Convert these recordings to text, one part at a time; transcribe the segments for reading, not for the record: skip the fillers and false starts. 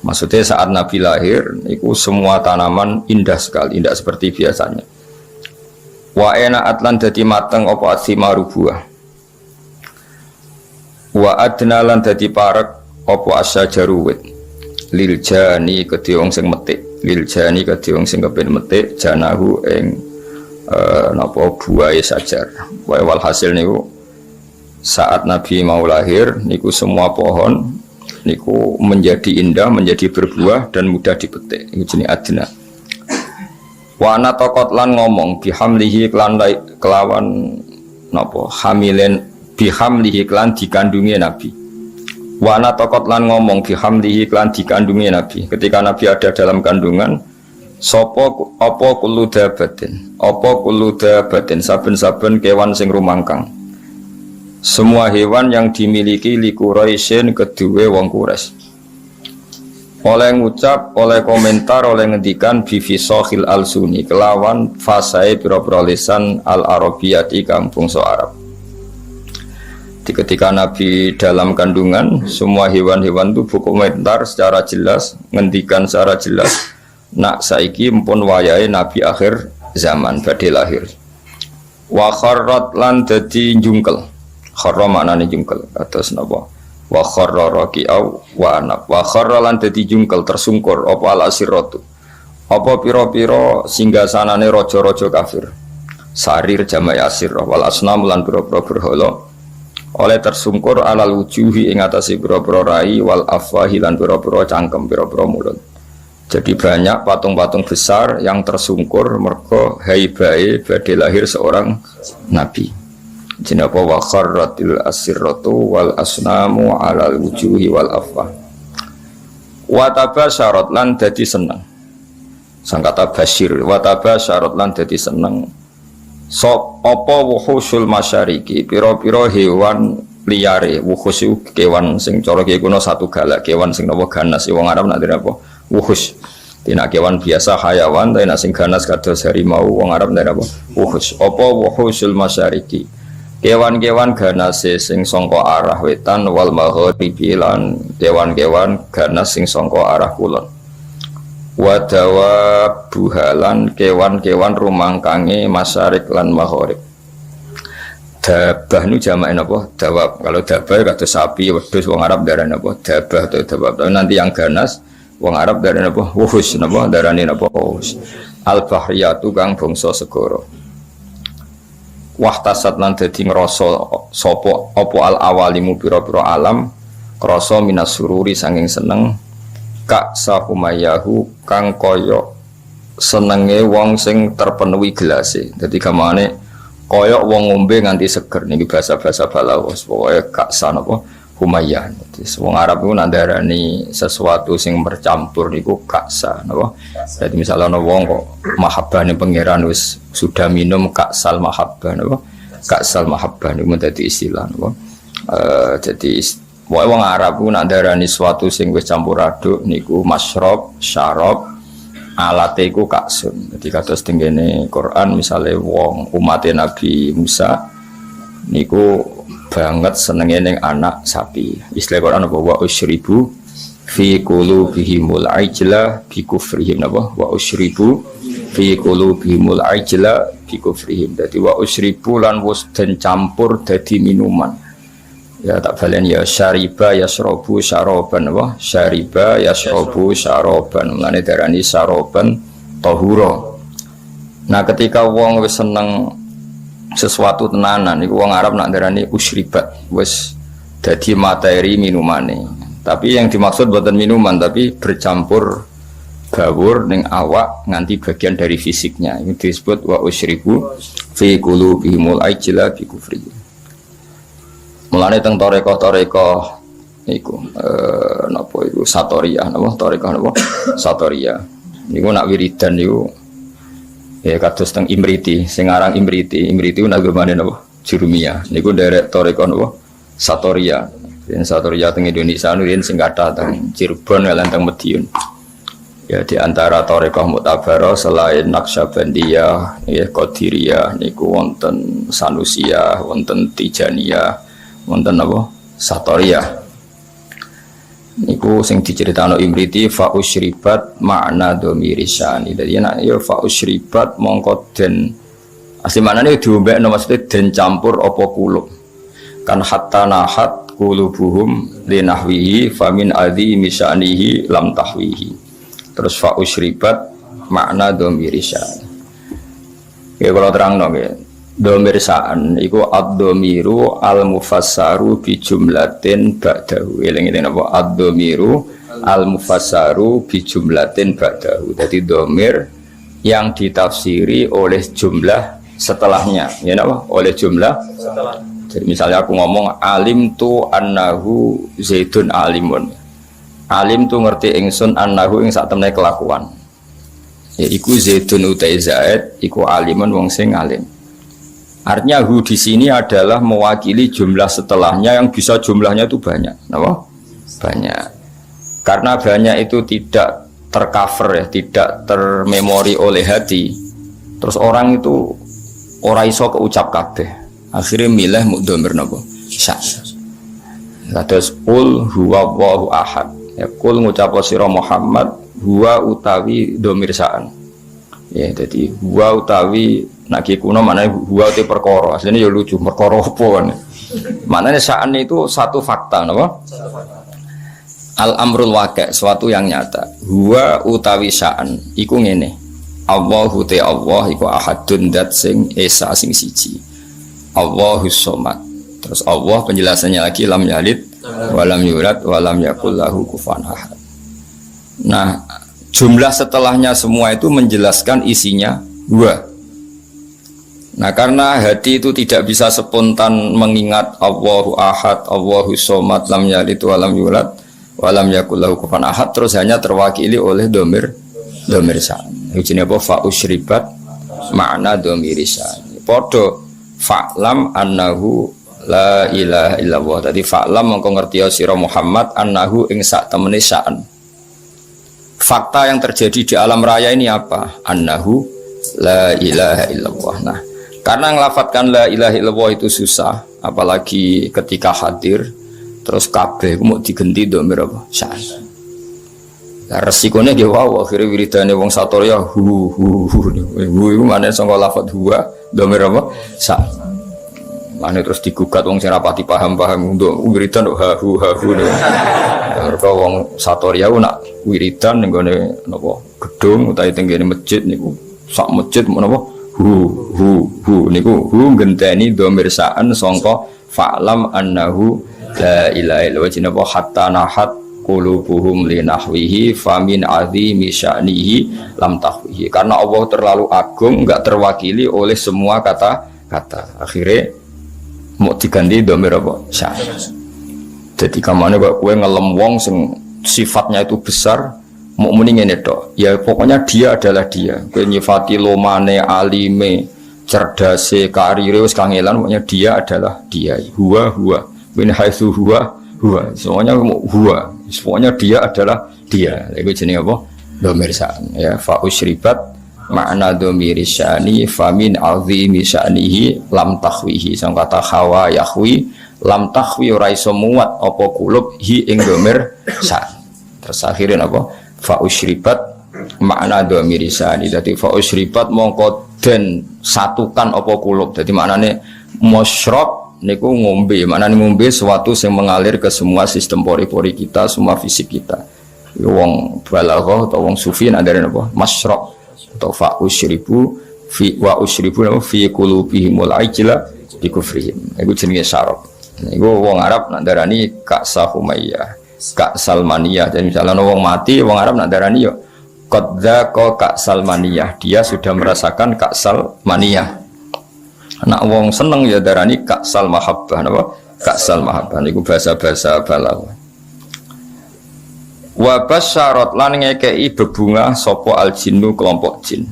Maksudnya saat Nabi lahir, itu semua tanaman indah sekali, tidak seperti biasanya. Wa ena'at lan dadi mateng apa athimaru buah. Wa adna lan dadi parek apa asyajaru wit. Lil jani kedhe wong sing metik, lil jani kedhe wong sing kepen metik janahu ing napa buahe sajar. Wal hasil niku saat Nabi mau lahir niku semua pohon niku menjadi indah, menjadi berbuah dan mudah dipetik. Iku jenenge adna. Wa ana taqat lan ngomong bihamlihi kelawan napa hamilen bihamlihi klan dikandungi Nabi. Wa ana taqat lan ngomong bihamlihi klan dikandungi Nabi. Ketika Nabi ada dalam kandungan, sapa apa kullu dabatin saben-saben kewan sing rumangkang. Semua hewan yang dimiliki li Quraisyin kedue wong Quraisy. Oleh ngucap, oleh komentar, oleh ngendikan bifisohil al-suni kelawan fasai pira-pira lisan al-arabiyati kang bangsa Arab. Ketika Nabi dalam kandungan, semua hewan-hewan itu berkomentar secara jelas, ngendikan secara jelas, nak saiki mpun wayahe Nabi akhir zaman badhe lahir. Wa kharrat lan dadi njungkel. Kharra maknane jungkel atas napa wa kharra raqi'au wa anab wa kharra lan dadi jungkel tersungkur apa al asiratu apa pira-pira singgasanane raja-raja kafir sarir jama'i asir wal asnam lan pira-pira berhala oleh tersungkur alal wujuhi ing atase pira-pira rai wal afwahi lan pira-pira cangkem pira-pira mulut. Jadi banyak patung-patung besar yang tersungkur mergo haibae badhe lahir seorang nabi. Jenapa wa kharratil asirratu wal asnamu alal wujuhi wal afwah. Wa tabasyarat lan dadi seneng. Sangkata basyir wa tabasyarat lan dadi seneng. Sop apa wuhusul masyariki pira-pira hewan liyare wuhus kewan sing cara ki kuno satu galak kewan sing napa ganas wong Arab nak apa wuhus. Tina kewan biasa hayawan tapi nak sing ganas kados harimau wong Arab nak apa wuhus. Apa wuhusul masyariki kewan-kewan ganase sing sangka arah wetan wal maghribi lan kewan-kewan ganas sing sangka arah kulon. Wa dawabuhalan kewan-kewan rumangkange masyarik lan maghrib. Dabah nu jamake napa? Dawab. Kalau dabah kados sapi, wedhus wong Arab darane napa? Dabah atau dawab. Nanti yang ganas wong Arab darane napa? Wuhus napa? Darane napa? Wuhus. Al bahriyatu kang bangsa segara. Wahtasat lan dadi ngrasa sapa apa al awalimu pira-pira alam krasa minas sururi sanging seneng kak sahumayahu kang kaya senenge wong sing terpenuhi gelase. Dadi gamane kaya wong ngombe nganti seger niki bahasa-bahasa balaghah pokoke kak sanapa humayah. Dadi wong Arab iku nandarani sesuatu sing bercampur niku kaksa napa. Dadi misalnya ana wong kok mahabbane pangeran wis sudah minum kaksal mahabbah napa. Kaksal mahabbah niku dadi istilah napa. Jadi wong Arab ku nandarani sesuatu sing wis campur aduk niku masyrab, syarab, alate iku kaksun. Dadi kados tengene Quran misale wong umat Nabi Musa niku banget senenge ning anak sapi. Istilah Quran apa wa usyribu fi qulubihimul ajla bi kufrihim napa wa usyribu fi qulubihimul ajla bi kufrihim. Dadi wa usyribu lan wis den campur dadi minuman. Ya tak balen ya syariba yasrabu syaraban wa syariba yasrabu syaraban. Mulane darani syaraban tahura. Nah ketika wong wis seneng sesuatu tenanan iku wong Arab nak darani usyribat wis dadi materi minumane. Tapi yang dimaksud bukan minuman tapi bercampur gawur ning awak nganti bagian dari fisiknya. Ini disebut wa usyribu fi qulubihimul ajla bi kufri. Mulane teng toreko-toreko niku napa iku satoriyah napa toreko napa satoriyah. Niku nak wiridan niku ya kados teng Imriti, sing aran Imriti ku nagamane napa? Jurumiyah. Niku derek toreko napa? Satoriyah. Yen Satoriyah teng Indonesia niku sing kathah teng Cirebon lan teng Madiun. Ya di antara thariqah mu'tabarah selain Naqsyabandiyah, ya Qadiriyah niku wonten Sanusiyah, wonten Tijaniyah, wonten apa? Satoriyah. Niku sing diceritakno Imriti fa usyribat makna dhamirisani. Dadi nek ya fa usyribat mongko den asli maknane diombekno maksudnya den campur apa kulub. Kan hatta nahat qulubuhum linahwihi famin adzi misanihi lam tahwihi. Terus fa usyribat makna dhamirisani. Ya kalau terangno nggih. Dhamirisaan iku ad-dhamiru al-mufassaru bi jumlatin ba'dahu. Eling-eling napa ad-dhamiru al-mufassaru bi jumlatin ba'dahu. Jadi dhamir yang ditafsiri oleh jumlah setelahnya. Ya napa? Oleh jumlah setelah. Jadi misalnya aku ngomong alim tu annahu zaidun alimun. Alim tu ngerti ingsun annahu ing sak temene kelakuan. Ya iku zaidun utai zaid iku alimun wong sing alim. Artinya hu di sini adalah mewakili jumlah setelahnya yang bisa jumlahnya itu banyak. Kenapa? Banyak. Karena banyak itu tidak tercover ya, tidak termemori oleh hati. Terus orang itu ora iso keucap kabeh. Akhirnya milih mudhamir napa? Sya. Terus qul huwallahu ahad. Ya kul ngucap sira Muhammad huwa utawi dhamir sa'an. Ya jadi huwa utawi naki kuno maknane huwa te perkara. Asline ya lucu perkara apa kan. Maknane sa'an itu satu fakta napa? Satu fakta. Al amrul waqi' suatu yang nyata. Huwa utawi sa'an iku ngene. Allahu te Allah iku ahadun dat sing esa sing siji. Allahus somad. Terus Allah penjelasannya lagi lam yalid walam yulad walam yakul lahu kufuwan ahad. Nah, jumlah setelahnya semua itu menjelaskan isinya dua. Nah, karena hati itu tidak bisa spontan mengingat Allahu ahad, Allahu somad, lam yalid walam yulad walam yakul lahu kufuwan ahad, terus hanya terwakili oleh dhamir sa'an. Ujine apa fa usyribat makna dhamir sa'an. Padha fa'lam annahu la ilaha illallah. Tadi fa'lam mongko ngerti sira Muhammad annahu ing sak temene sa'an. Fakta yang terjadi di alam raya ini apa? Annahu la ilaha illallah. Nah, karena ngelafatkan la ilaha illallah itu susah, apalagi ketika hadir terus kabeh mau digenti dhamir apa? Sa'an. Lah resikonya dia wow, akhirnya wiridane wong satorya hu iku maneh sangka lafadz huwa dhamir apa? Sa'an. Mane terus digugat wong sing rapati paham-paham untuk wiridan hahu. Mergo wong satorya nak wiridan ning gone napa gedung utawa teng ngene masjid niku sak masjid menapa hu niku hu ngenteni dhamir sa'an sangka fa'lam annahu la ilaha illallah jinapa hatta nahat qulubuhum linahwihi famin azimi sya'nihi lam tahwihi. Karena Allah terlalu agung enggak terwakili oleh semua kata-kata. Akhirnya mau diganti dhamir apa? Sa'an. Jadi kamane kok kowe ngelem wong sing sifatnya itu besar, mau muni ngene tok. Ya pokoknya dia adalah dia. Kowe nyifati lomane, alime, cerdase, karire wis kangelan, pokoknya dia adalah dia. Huwa. Min haitsu huwa. Semuanya huwa. Pokoknya dia adalah dia. Iku jenenge apa? Dhamir sa'an. Ya fa usyribat makna dhamir sya'ni famin azimi sya'nihi lam tahwihi. Sang kata hawa yahwi lam tahwi ora iso muat apa kulub hi ing dhamir sa'an. Terus akhirin apa? Fa usyribat makna dhamir sya'ni. Dadi fa usyribat mongko den satukan apa kulub. Dadi maknane musyrab niku ngombe. Maknane ngombe sesuatu yang mengalir ke semua sistem pori-pori kita, semua fisik kita. Wong balaghah atau wong sufi nadane apa? Masyrab atau fa usyribu fi wa usyribu fi qulubihimul ajla bi kufrihim. Iku jenenge syarab. Iku wong Arab nak darani Ka'sa Humayyah, Ka'sal maniyah. Jadi misalnya wong mati, wong Arab nak darani yo qad dzaqa Ka'sal maniyah. Dia sudah merasakan Ka'sal maniyah. Nak wong seneng ya darani Ka'sal mahabbah napa? Ka'sal mahabbah niku bahasa-bahasa balaghah. Wa basyarat lan ngekei bebungah sapa al-jinnu kelompok jin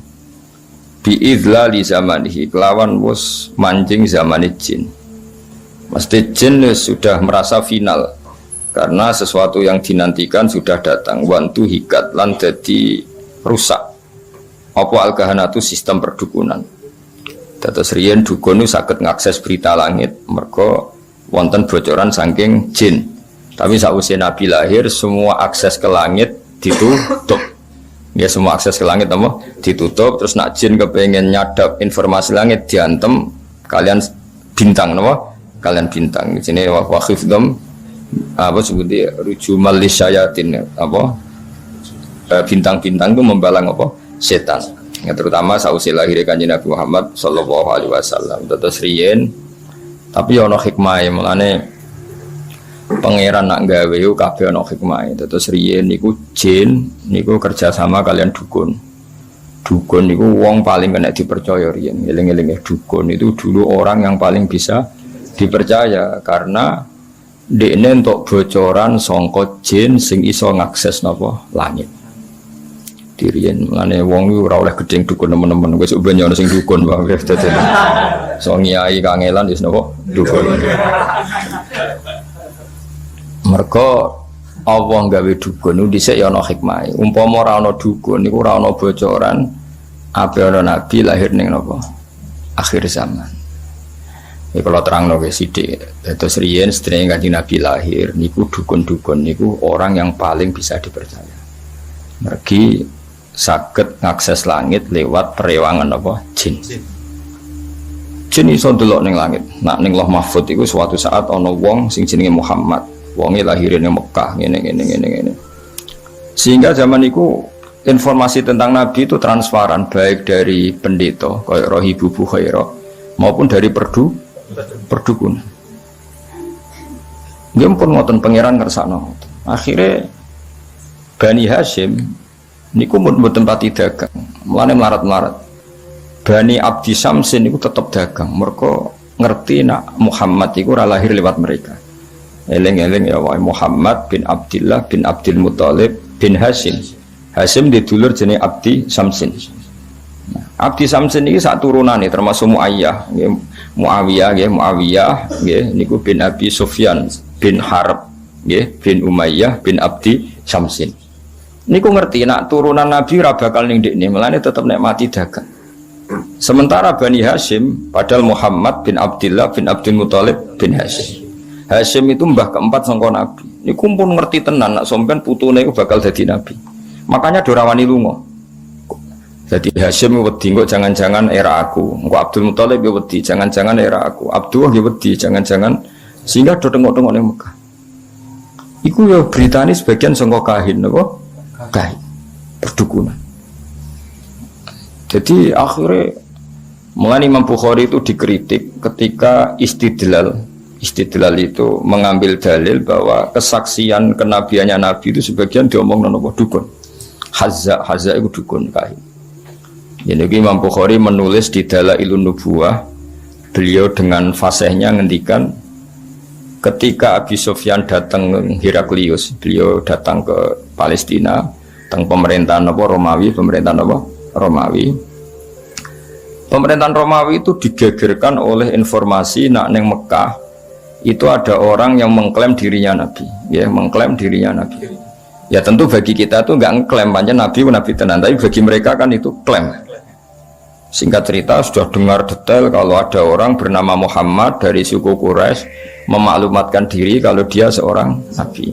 bi idlali zamanihi kelawan wis mancing zamane jin. Mesti jin sudah merasa final karena sesuatu yang dinantikan sudah datang. Wantu hikat lan dadi rusak. Apa al-kahanatu sistem perdukunan. Dados riyen dukun itu saged ngakses berita langit mergo wonten bocoran saking jin. Tapi sausé Nabi lahir semua akses ke langit ditutup. Ya semua akses ke langit apa? Ditutup. Terus nak jin kepengen nyadap informasi langit diantem kalian bintang apa? Kalian bintang. Di sini wa khifdhum apa sebutnya rujumal lisyayatin apa? Bintang-bintang itu membalang apa? Setan. Ya, terutama sausé lahir Kanjeng Nabi Muhammad sallallahu alaihi wasallam. Terus riyen tapi ana hikmahe mulane pangeran nak gawe yo kabeh ana hikmahe. Terus riyen niku jin niku kerjasama kalian dukun. Dukun niku wong paling kena dipercaya riyen. Eling-eling dukun itu dulu orang yang paling bisa dipercaya karena dekne entuk bocoran sangka jin sing iso ngakses napa langit. Dirien mulane wong iku ora oleh gedeng dukun nemen-nemen wis ben yo sing dukun wae dadi. So nyai kangelan wis napa dukun. Mergo Allah gawe dukun niku dhisik ya ana hikmahe. Umpama ora ana dukun niku ora ana bocoran ape ana nabi lahir ning napa? Akhir zaman. Ya kalau terangno wis sithik. Dados riyen sedherenge Kanjeng Nabi lahir niku dukun-dukun niku orang yang paling bisa dipercaya. Mergi saged ngakses langit lewat perewangan apa? Jin. Jin iso ndelok ning langit. Nak ning Lauh Mahfuz iku suatu saat ana wong sing jenenge Muhammad. Wonge lahir ning Mekah ngene. Sehingga zaman itu informasi tentang Nabi itu transparan baik dari pendeta kayak Rohibu Bukhaira maupun dari perdukunan. Dia pun ngoten pangeran kersakno. Akhirnya Bani Hashim niku mboten pati dagang, mulane melarat-melarat. Bani Abdi Samsin niku tetap dagang, mereka ngerti nak Muhammad iku ora lahir lewat mereka. Eling-eling ya wae Muhammad bin Abdillah bin Abdul Muthalib bin Hashim. Hashim didulur jenenge Abdi Samsin. Nah, Abdi Samsin iki sak turunane termasuk Muayyah, nggih Muawiyah nggih niku bin Abi Sufyan bin Harb nggih bin Umayyah bin Abdi Samsin. Niku ngerti nak turunan Nabi ora bakal ning ndekne, melane tetep nek mati dagang. Sementara Bani Hashim padahal Muhammad bin Abdillah bin Abdul Muthalib bin Hashim. Hashim itu mbah keempat sangka Nabi. Niku pun ngerti tenan nak sampean putune iku bakal dadi nabi. Makanya dorawani lunga. Jadi Hashim wedi kok jangan-jangan era aku. Engko Abdul Muthalib yo wedi jangan-jangan era aku. Abdullah yo wedi jangan-jangan sehingga do tengok-tengok ning Mekah. Iku yo beritane sebagian sangka kahin napa? Kahin. Perdukunan. Jadi akhirnya mulai Imam Bukhari itu dikritik ketika istidlal itu mengambil dalil bahwa kesaksian kenabiannya Nabi itu sebagian diomong nopo dukun. Hazza itu dukun kahin. Jadi Imam Bukhari menulis di Dalailun Nubuwah, beliau dengan fasihnya ngendikan ketika Abi Sufyan datang Heraklius, beliau datang ke Palestina, tentang pemerintahan apa Romawi, Pemerintahan Romawi itu digegerkan oleh informasi nak neng Mekah itu ada orang yang mengklaim dirinya Nabi, ya mengklaim dirinya Nabi. Ya tentu bagi kita itu nggak ngeklaim panjang Nabi tenan, tapi bagi mereka kan itu klaim. Singkat cerita sudah dengar detail kalau ada orang bernama Muhammad dari suku Quraisy memaklumatkan diri kalau dia seorang Nabi.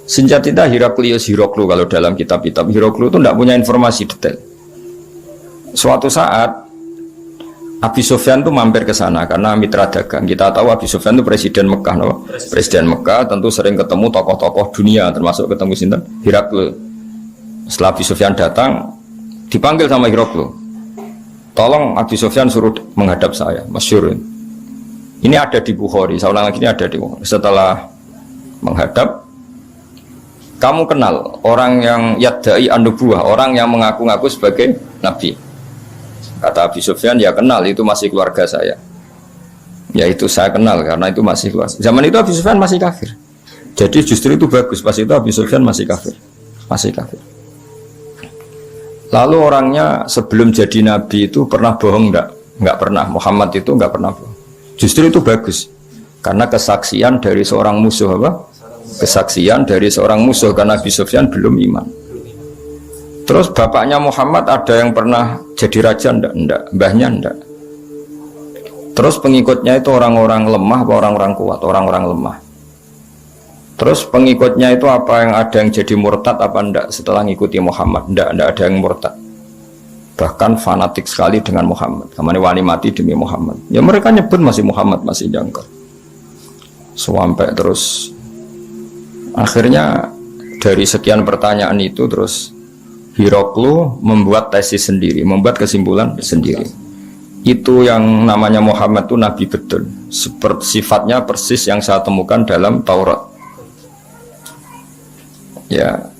Singkat cerita Heraklius kalau dalam kitab-kitab Heraklius itu tidak punya informasi detail. Suatu saat Abi Sufyan itu mampir ke sana karena mitra dagang. Kita tahu Abi Sufyan itu presiden Mekah, no? Presiden Mekah tentu sering ketemu tokoh-tokoh dunia, termasuk ketemu sinten Heraklius. Setelah Abi Sufyan datang, dipanggil sama Heraklius. Tolong Abi Sufyan suruh menghadap saya, masyhur. Ini ada di Bukhari, saya ulang lagi ini ada di Bukhari. Setelah menghadap, kamu kenal orang yang yadda'i an-nubuwah, orang yang mengaku-ngaku sebagai nabi. Kata Abi Sufyan, ya kenal, itu masih keluarga saya. Ya itu saya kenal karena itu masih keluarga. Zaman itu Abi Sufyan masih kafir. Jadi justru itu bagus, pas itu Abi Sufyan masih kafir. Lalu orangnya sebelum jadi nabi itu pernah bohong enggak pernah. Muhammad itu enggak pernah bohong. Justru itu bagus. Karena kesaksian dari seorang musuh apa? kesaksian dari seorang musuh karena Abi Sufyan belum iman. Terus bapaknya Muhammad ada yang pernah jadi raja ndak, mbahnya ndak. Terus pengikutnya itu orang-orang lemah apa orang-orang kuat? Orang-orang lemah. Terus pengikutnya itu apa yang ada yang jadi murtad apa ndak setelah ngikuti Muhammad? Ndak ada yang murtad. Bahkan fanatik sekali dengan Muhammad. Kamane wani mati demi Muhammad. Ya mereka nyebut masih Muhammad, masih jangkar. Sampai terus akhirnya dari sekian pertanyaan itu terus Hiroklu membuat tesis sendiri, membuat kesimpulan sendiri. Itu yang namanya Muhammad itu nabi betul. Seperti sifatnya persis yang saya temukan dalam Taurat. Ya.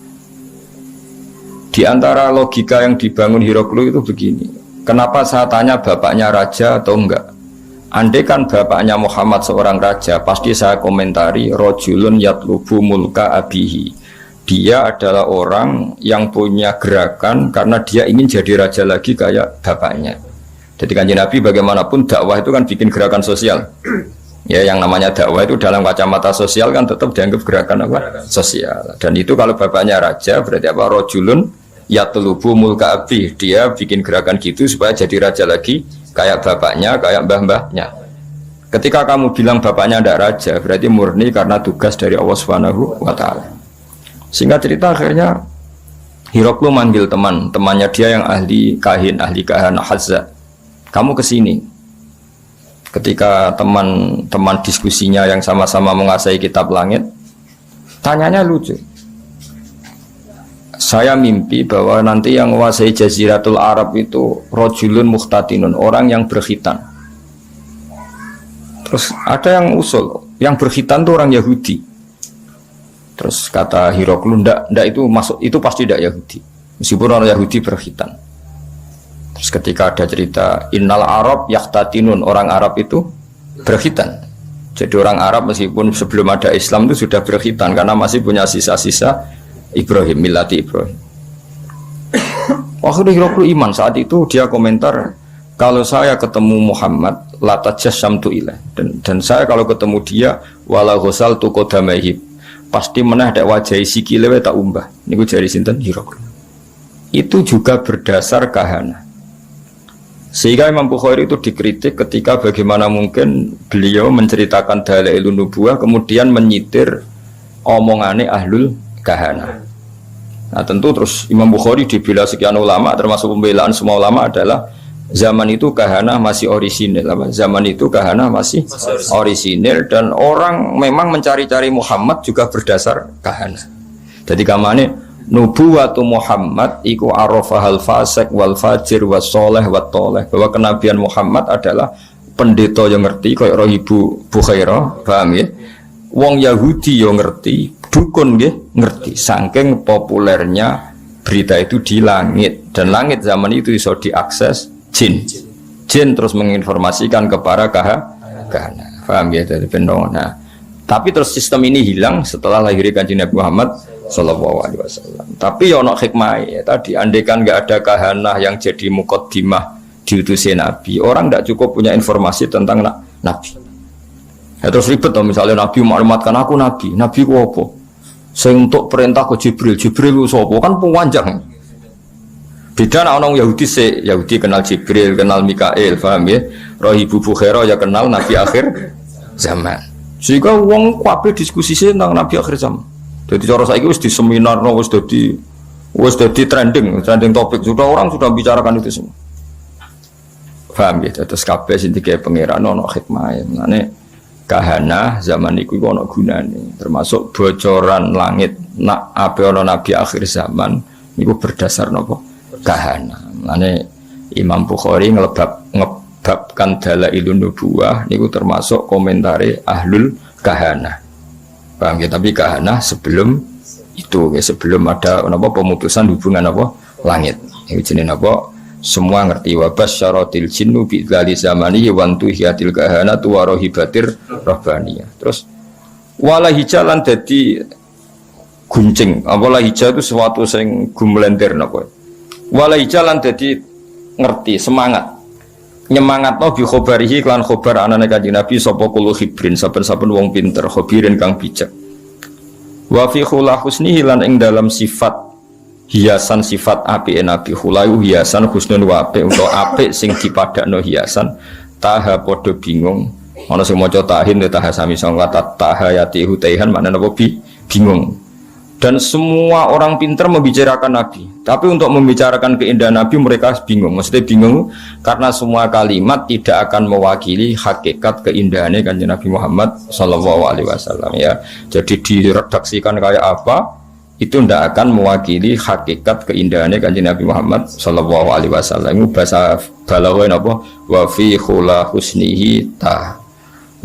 Di antara logika yang dibangun Hiroklu itu begini. Kenapa saya tanya bapaknya raja atau enggak? Andai kan bapaknya Muhammad seorang raja, pasti saya komentari rojulun yatlubu mulka abihi. Dia adalah orang yang punya gerakan karena dia ingin jadi raja lagi kayak bapaknya. Jadi Kanjeng Nabi bagaimanapun dakwah itu kan bikin gerakan sosial. Ya, yang namanya dakwah itu dalam kacamata sosial kan tetap dianggap gerakan apa? Sosial. Dan itu kalau bapaknya raja berarti apa? Rojulun yatlubu mulka abih. Dia bikin gerakan gitu supaya jadi raja lagi kayak bapaknya, kayak mbah-mbahnya. Ketika kamu bilang bapaknya tidak raja, berarti murni karena tugas dari Allah Subhanahu wa taala. Singkat cerita akhirnya Hiroklu manggil temannya dia yang ahli kahana Hazza. Kamu kesini. Ketika teman-teman diskusinya yang sama-sama menguasai kitab langit, tanyanya lucu. Saya mimpi bahwa nanti yang menguasai Jaziratul Arab itu rojulun mukhtatinun, orang yang berkhitan. Terus ada yang usul, yang berkhitan itu orang Yahudi. Terus kata Hiroklu, ndak itu masuk, itu pasti ndak Yahudi. Meskipun orang Yahudi berkhitan. Terus ketika ada cerita innal Arab yahtatinun, orang Arab itu berkhitan. Jadi orang Arab meskipun sebelum ada Islam itu sudah berkhitan karena masih punya sisa-sisa Ibrahim, millati Ibrahim. Waktu Hiroklu iman saat itu dia komentar, kalau saya ketemu Muhammad latajasyamtu ilaih, dan saya kalau ketemu dia wala ghusal tu qadamaihi, pasti menah dak wajah sikile tak umbah. Niku jari sinten Hiroklu. Itu juga berdasar kahana. Sehingga Imam Bukhari itu dikritik ketika bagaimana mungkin beliau menceritakan dalailun nubuwah kemudian menyitir omongane ahlul kahana. Nah tentu terus Imam Bukhari dibela sekian ulama, termasuk pembelaan semua ulama adalah zaman itu kahana masih orisinil. Zaman itu kahana masih orisinil dan orang memang mencari-cari Muhammad juga berdasar kahana. Jadi kamane nubuwatu Muhammad iku arafahal fasik wal fajir was soleh wat toleh, bahwa kenabian Muhammad adalah pendeta yang ngerti kayak roh Ibu Bukhairah, paham ya? Wong Yahudi yang ngerti, dukun nggih ngerti, saking populernya berita itu di langit, dan langit zaman itu bisa diakses jin terus menginformasikan kepada kahana, paham ya? Dari pendong. Nah, tapi terus sistem ini hilang setelah lahirnya Kanjeng Nabi Muhammad Sallallahu Alaihi Wasallam. Tapi ya ono hikmah ya tadi, andaikan nggak ada kahanah yang jadi muqaddimah diutusnya Nabi, orang nggak cukup punya informasi tentang Nabi. Ya terus ribet toh, misalnya Nabi maklumatkan aku Nabi ku apa? Saya untuk perintah ke Jibril ku sapa? Kan panjang. Beda nak orang Yahudi kenal Jibril, kenal Mikail, paham ya? Roh Ibu Bukhairah ya kenal Nabi akhir zaman. Sehingga wong kabeh diskusi tentang Nabi akhir zaman. Jadi cara saiki wis di seminar, wis dadi trending topik, sudah orang sudah bicarakan itu semua. Paham ya? Terus kabeh sing dikek pangeran ono hikmah. Mane kahana zaman iku ono gunane, termasuk bocoran langit nak ape ono nabi akhir zaman niku berdasar napa? Kahana. Mane Imam Bukhari ngebabkan dalailun nubuwah niku termasuk komentare ahlul kahana. Paham ya? Tapi kahana sebelum itu ya, sebelum ada apa pemutusan hubungan apa langit. Ini jenenge apa? Semua ngerti wa basyaratil jinnu bi dzali zamani wa antuhiyatil kahanatu wa rahibatir rahbaniyah. Terus wala hijalan dadi guncing. Apa hija itu sesuatu sing gumlender napa. Wala hijalan dadi ngerti semangat. Nyemangatno bi khobarihi lan khobar anane Kanjeng Nabi sapa kulo khibrin, saben-saben wong pinter, khobirin kang bijak. Wa fi khula husnihi lan ing dalam sifat hiasan sifat apike Nabi khulayu hiasan husnul wa apik utawa apik sing dipadakno hiasan taha padha bingung. Ana sing maca tahin taha sami sangka tahayati hutaihan maknane apa bingung. Dan semua orang pintar membicarakan Nabi, tapi untuk membicarakan keindahan Nabi mereka bingung. Maksudnya bingung karena semua kalimat tidak akan mewakili hakikat keindahannya Kanjeng Nabi Muhammad SAW ya. Jadi diredaksikan kayak apa itu tidak akan mewakili hakikat keindahannya Kanjeng Nabi Muhammad SAW. Itu bahasa balaghah apa? Wa fi khula husnihi ta.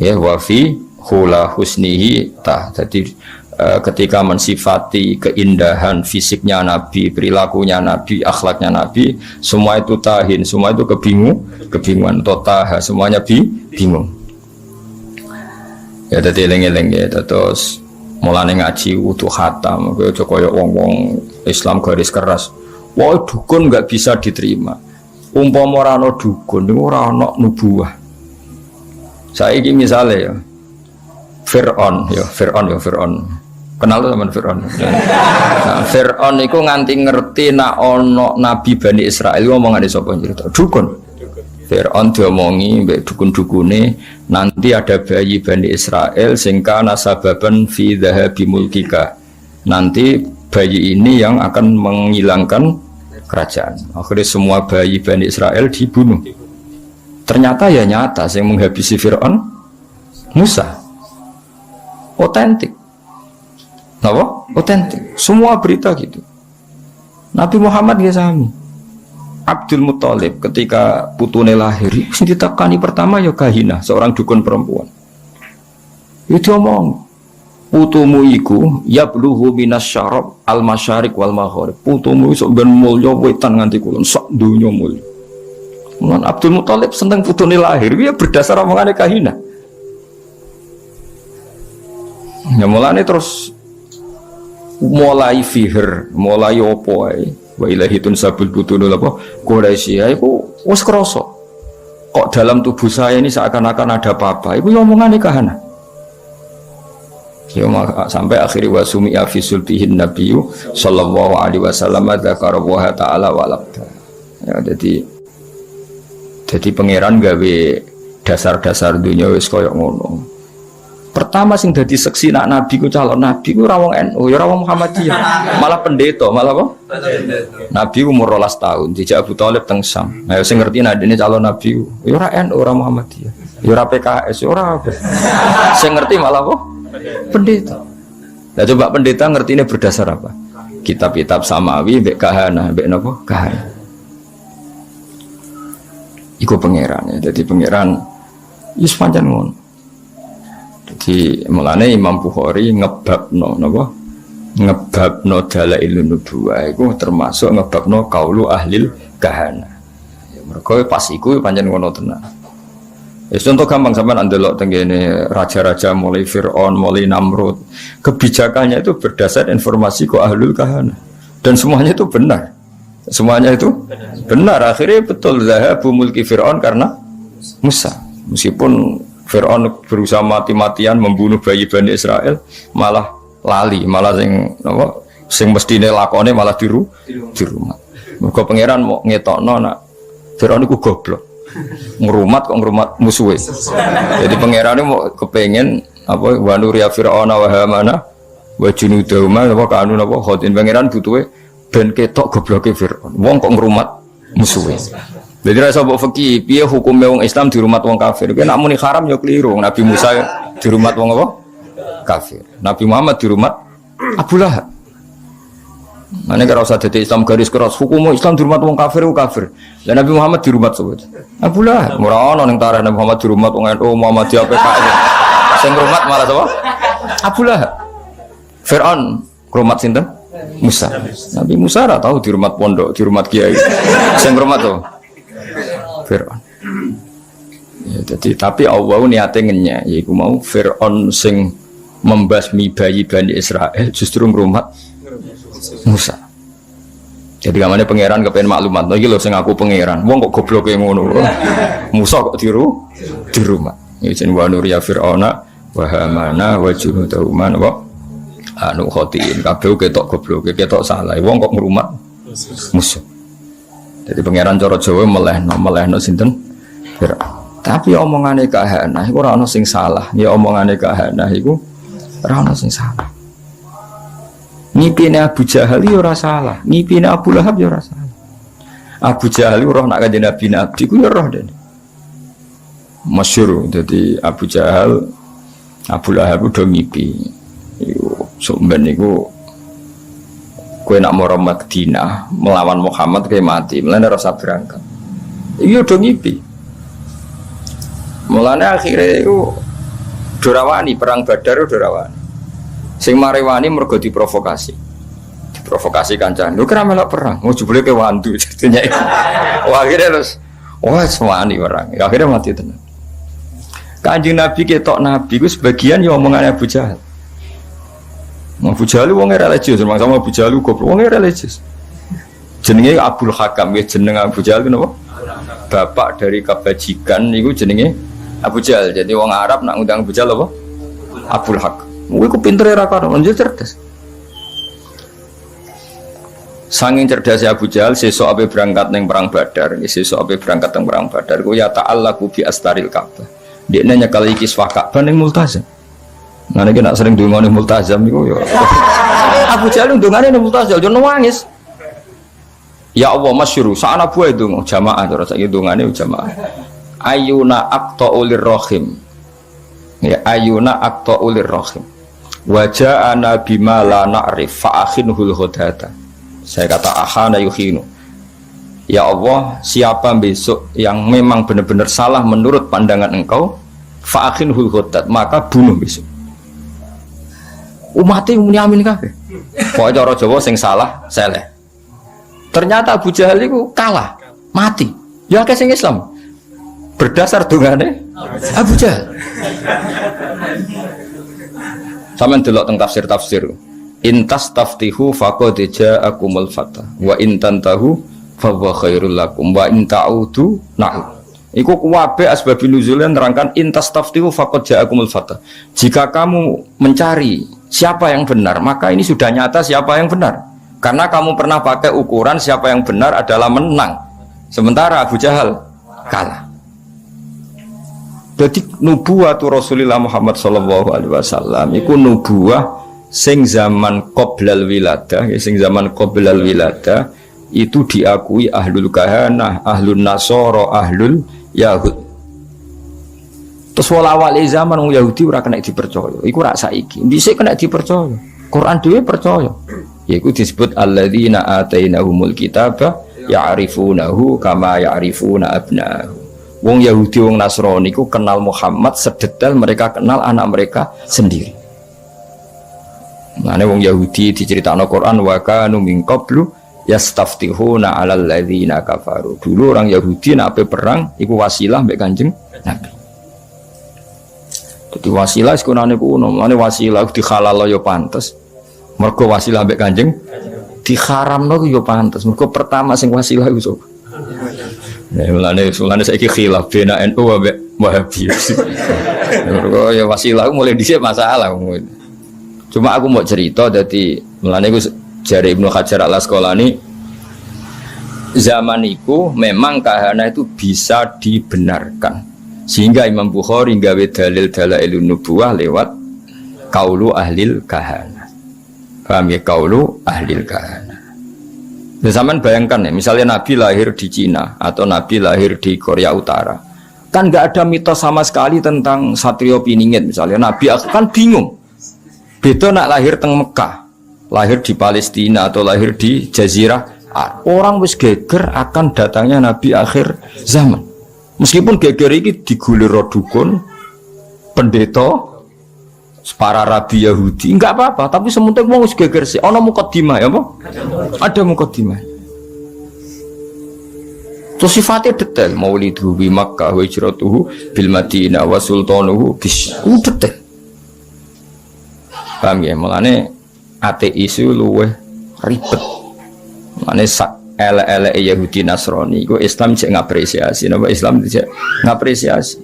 Ya, wa fi khula husnihi ta. Jadi ketika mensifati keindahan fisiknya Nabi, perilakunya Nabi, akhlaknya Nabi, semua itu tahin, semua itu kebingungan, totaha, semuanya bingung. Ya tadi eleng-eleng ya, terus mulane ngaji utuh khatam, kaya wong-wong Islam garis keras. Wah dukun nggak bisa diterima. Umpama ora ana dukun, ora ana nubuwah. Saiki misale ya, Fir'aun. Kenal tuh sama Fir'aun. Nah, Fir'aun itu nganti ngerti nak ono Nabi Bani Israel ngomong ada sapa cerita. Dukun. Fir'aun diomongi mbek dukun-dukune nanti ada bayi Bani Israel sing kana sababan fi dhahabi mulkika. Nanti bayi ini yang akan menghilangkan kerajaan. Akhirnya semua bayi Bani Israel dibunuh. Ternyata ya nyata yang menghabisi Fir'aun Musa. Otentik. Apa? Otentik. Semua berita gitu. Nabi Muhammad ya sami. Abdul Muthalib ketika putune lahir, sing ditekani pertama ya Kahina, seorang dukun perempuan. Itu omong, putumu iku yabluhu minas syarab al masyariq wal maghrib. Putumu iso ben mulya wetan nganti kulon sak donya mulya. Mun Abdul Muthalib seneng putune lahir, ya berdasar omongane Kahina. Ya mulane terus mulai fihir, mulai opo ae wa ilahi tunsabul butunul apa Quraisy iku wis krasa kok dalam tubuh saya ini seakan-akan ada apa-apa iku omongane Kahana ya sampai akhiri wa sumi'a fi sulbihin nabiyyu sallallahu alaihi wasallam dzakara wa ta'ala walabda ya jadi pangeran gawe dasar-dasar dunia wis koyo ngono. Pertama sing dadi seksi nak nabi ku calon nabi ku ora wong NU, ya ora wong Muhammadiyah, malah pendeta, malah apa? Nabi umur 12 tahun, dijak Abu Thalib teng Syam. Nah, sing ngerti nek dene calon nabi, ya ora NU, ora Muhammadiyah, ya ora PKS, ya ora apa. Sing ngerti malah apa? Pendeta. Lah coba pendeta ngertine berdasar apa? Kitab-kitab samawi mbek kahana, mbek napa? Kahana. Iku pangeran ya, dadi pangeran wis pancen ngono. Jadi mulane Imam Bukhari ngebabno dalailun nubuwah iku termasuk ngebabno qaulu ahlil kahana. Ya mergo pas iku pancen ngono tenan. Wis contoh gampang sampean ndelok tengene raja-raja mulai Firaun, mulai Namrud. Kebijakannya itu berdasar informasi kok ahlul kahana. Dan semuanya itu benar. Semuanya itu benar. Akhirnya betul zahabu mulki Firaun karena Musa. Meskipun Fir'aun berusaha mati-matian membunuh bayi Bani Israel malah lali, malah sing mestine lakone malah di rumah. Mergo pangeran mau ngetokno nak Fir'aun iku goblok. Ngrumat kok ngrumat musuhe. Jadi pangeran mau kepengen apa wa nuriya Fir'auna wa Hamana wa junudahuma apa kanu apa khotin pangeran butuhe ben ketok gobloke Fir'aun. Wong kok ngrumat musuhe. Jadi rasa mbok fikih piye hukume wong Islam di rumah wong kafir. Kuwi nek muni haram ya keliru. Nabi Musa di rumah wong apa? Kafir. Nabi Muhammad di rumah Abu Lahab. Mane karo usah dadi Islam garis keras hukum Islam di rumah wong kafir ku kafir. Lah Nabi Muhammad di rumah sapa? Abu Lahab. Ora ono ning tarikh Nabi Muhammad di rumah wong NU Muhammadiyah PKS. Sing rumah malah sapa? Abu Lahab. Fir'aun rumah sinten? Musa. Nabi Musa ora tahu di rumah pondok, di rumah kiai. Sing rumah to Fir'aun. Ya, jadi tapi Allah niate ngenyek yaiku mau Fir'aun sing membasmi bayi Bani Israel justru ngrumat Musa. Jadi kamane pangeran kepen maklumat. Iki lho sing aku pangeran. Wong kok gobloke ngono. Musa kok di rumah. Iki jeneng wa nuriya Fir'auna wa Hamana wa junudahuma wa anu khotiin kabeh ketok goblok, ketok salah. Wong kok ngrumat musuh. Jadi pangeran cara Jawa melehno sinten? Tapi omongane kahana iku ora ana sing salah. Ya omongane kahana iku ora ana sing salah. Ngipine Abu Jahal ya ora salah, ngipine Abu Lahab ya ora salah. Abu Jahal roh nak kanjeng Nabi ku ya roh dene. Masyhur dadi Abu Jahal Abu Lahab udah ngipi. Iku sampeyan niku kowe nak mara Madinah melawan Muhammad kowe mati, mulane ora usah berangkat. Iya udah ngipi. Mulane akhire iku dorawani perang Badar dorawani. Sing marewani mergo diprovokasi. Diprovokasi kancane. Lho kira melok perang, mau jebule ke wandu jadinya. Wah akhire terus wah semani orang. Akhirnya mati tenan. Kanjeng Nabi ketok Nabi ku sebagian ya omongane Abu Jahal. Abu Jahal wong religius, sama Abu Jahal goblok wong religius. Jenenge Abdul Hakam, ya jeneng Abu Jahal kenapa? Bapak dari kebajikan niku jenenge Abu Jahal. Jadi wong Arab nak ngundang Abu Jahal apa? Abdul Hakam. Kuwi ku pintere ra karo, njuk cerdas. Sanging cerdasnya Abu Jahal sesuk ape berangkat ning perang Badar, sesuk ape berangkat ning perang Badar ku ya ta'allaqu bi astaril Ka'bah. Dekne nyekal iki Kiswah Ka'bah ning Multazam. Nah nek nak sering ndongane Multazam niku ya. Abu Jahal ndongane ning Multazam yo nangis. Ya Allah masyhur, sakana buah itu jamaah terus saiki ndongane jamaah. Ayuna aqta'ulir rahim. Ya ayuna aqta'ulir rahim. Wa ja'ana bima la na'rif fa akhinhul hudata. Saya kata ahana yuhinu. Ya Allah, siapa besok yang memang benar-benar salah menurut pandangan engkau, fa'akhinhul hudat, maka bunuh besok. Umatnya muni amin kabeh. Pokoke cara Jawa sing salah seleh. Ternyata Abu Jahal itu kalah, mati. Ya akeh sing Islam. Berdasar dongane Abu Jahal. Sampeyan delok teng tafsir-tafsir. Intas taftihu faqad ja'akumul fatah wa intantahu fa huwa khairul lakum wa in ta'udu na'ud. Iku kuwabe asbabun nuzulnya nerangkan intas taftihu faqad ja'akumul fatah. Jika kamu mencari siapa yang benar, maka ini sudah nyata siapa yang benar. Karena kamu pernah pakai ukuran siapa yang benar adalah menang. Sementara Abu Jahal kalah. Jadi nubuwatu Rasulullah Muhammad sallallahu alaihi wasallam iku nubuwah sing zaman qoblal wiladah, sing zaman qoblal wiladah itu diakui ahlul kahanah, ahlul nasoro, ahlul yahud. Terus walawali zaman wong Yahudi ora kena dipercaya. Iku rak saiki. Dhisik kena dipercaya. Quran dhewe percaya. Yaiku disebut alladzina atainahumul kitaba ya'rifunahu kama ya'rifuna abna'ahum. Wong Yahudi wong Nasrani iku kenal Muhammad sedetail mereka kenal anak mereka sendiri. Mane wong Yahudi diceritakno Quran wa kanu min qablu yastaftihuna 'alal ladzina kafaru. Dulu orang Yahudi nek ape perang iku wasilah mbek Kanjeng Nabi. Dadi wasilah sekunane kuno, mane wasilah dihalal ya pantes. Mergo wasilah mbek Kanjeng diharamno ya pantes. Mergo pertama sing wasilah iku sapa? Ya mulane saiki khilaf bena NU mbek Wahabi. Mergo ya wasilah mulai dhisik masalah. Cuma aku mau cerita dari mulane aku jari Ibnu Hajar Al-Asqalani zaman itu memang kahana itu bisa dibenarkan sehingga Imam Bukhari gawe dalil dalailun nubuwah lewat qaulu ahlil kahana. Paham ya qaulu ahlil kahana. Nah, zaman bayangkan ya misalnya Nabi lahir di Cina atau Nabi lahir di Korea Utara. Kan nggak ada mitos sama sekali tentang Satrio Piningit misalnya Nabi kan bingung. Beda nak lahir teng Mekah, lahir di Palestina atau lahir di Jazirah Arab. Orang wis geger akan datangnya Nabi akhir zaman. Meskipun geger ini digulir dukun, pendeta, para rabi Yahudi, enggak apa-apa. Tapi sementing wong wis geger sih. Ana mukadimah ya apa? Ada mukadimah. Terus sifatnya detail. Mauliduhu bi Makkah wa hijratuhu bil Madinah wa sultanuhu bis. Detail. Paham ya, mulane ateis itu luwih ribet. Mulane sak elek-elek Yahudi Nasrani iku Islam cek ngapresiasi, napa Islam cek ngapresiasi.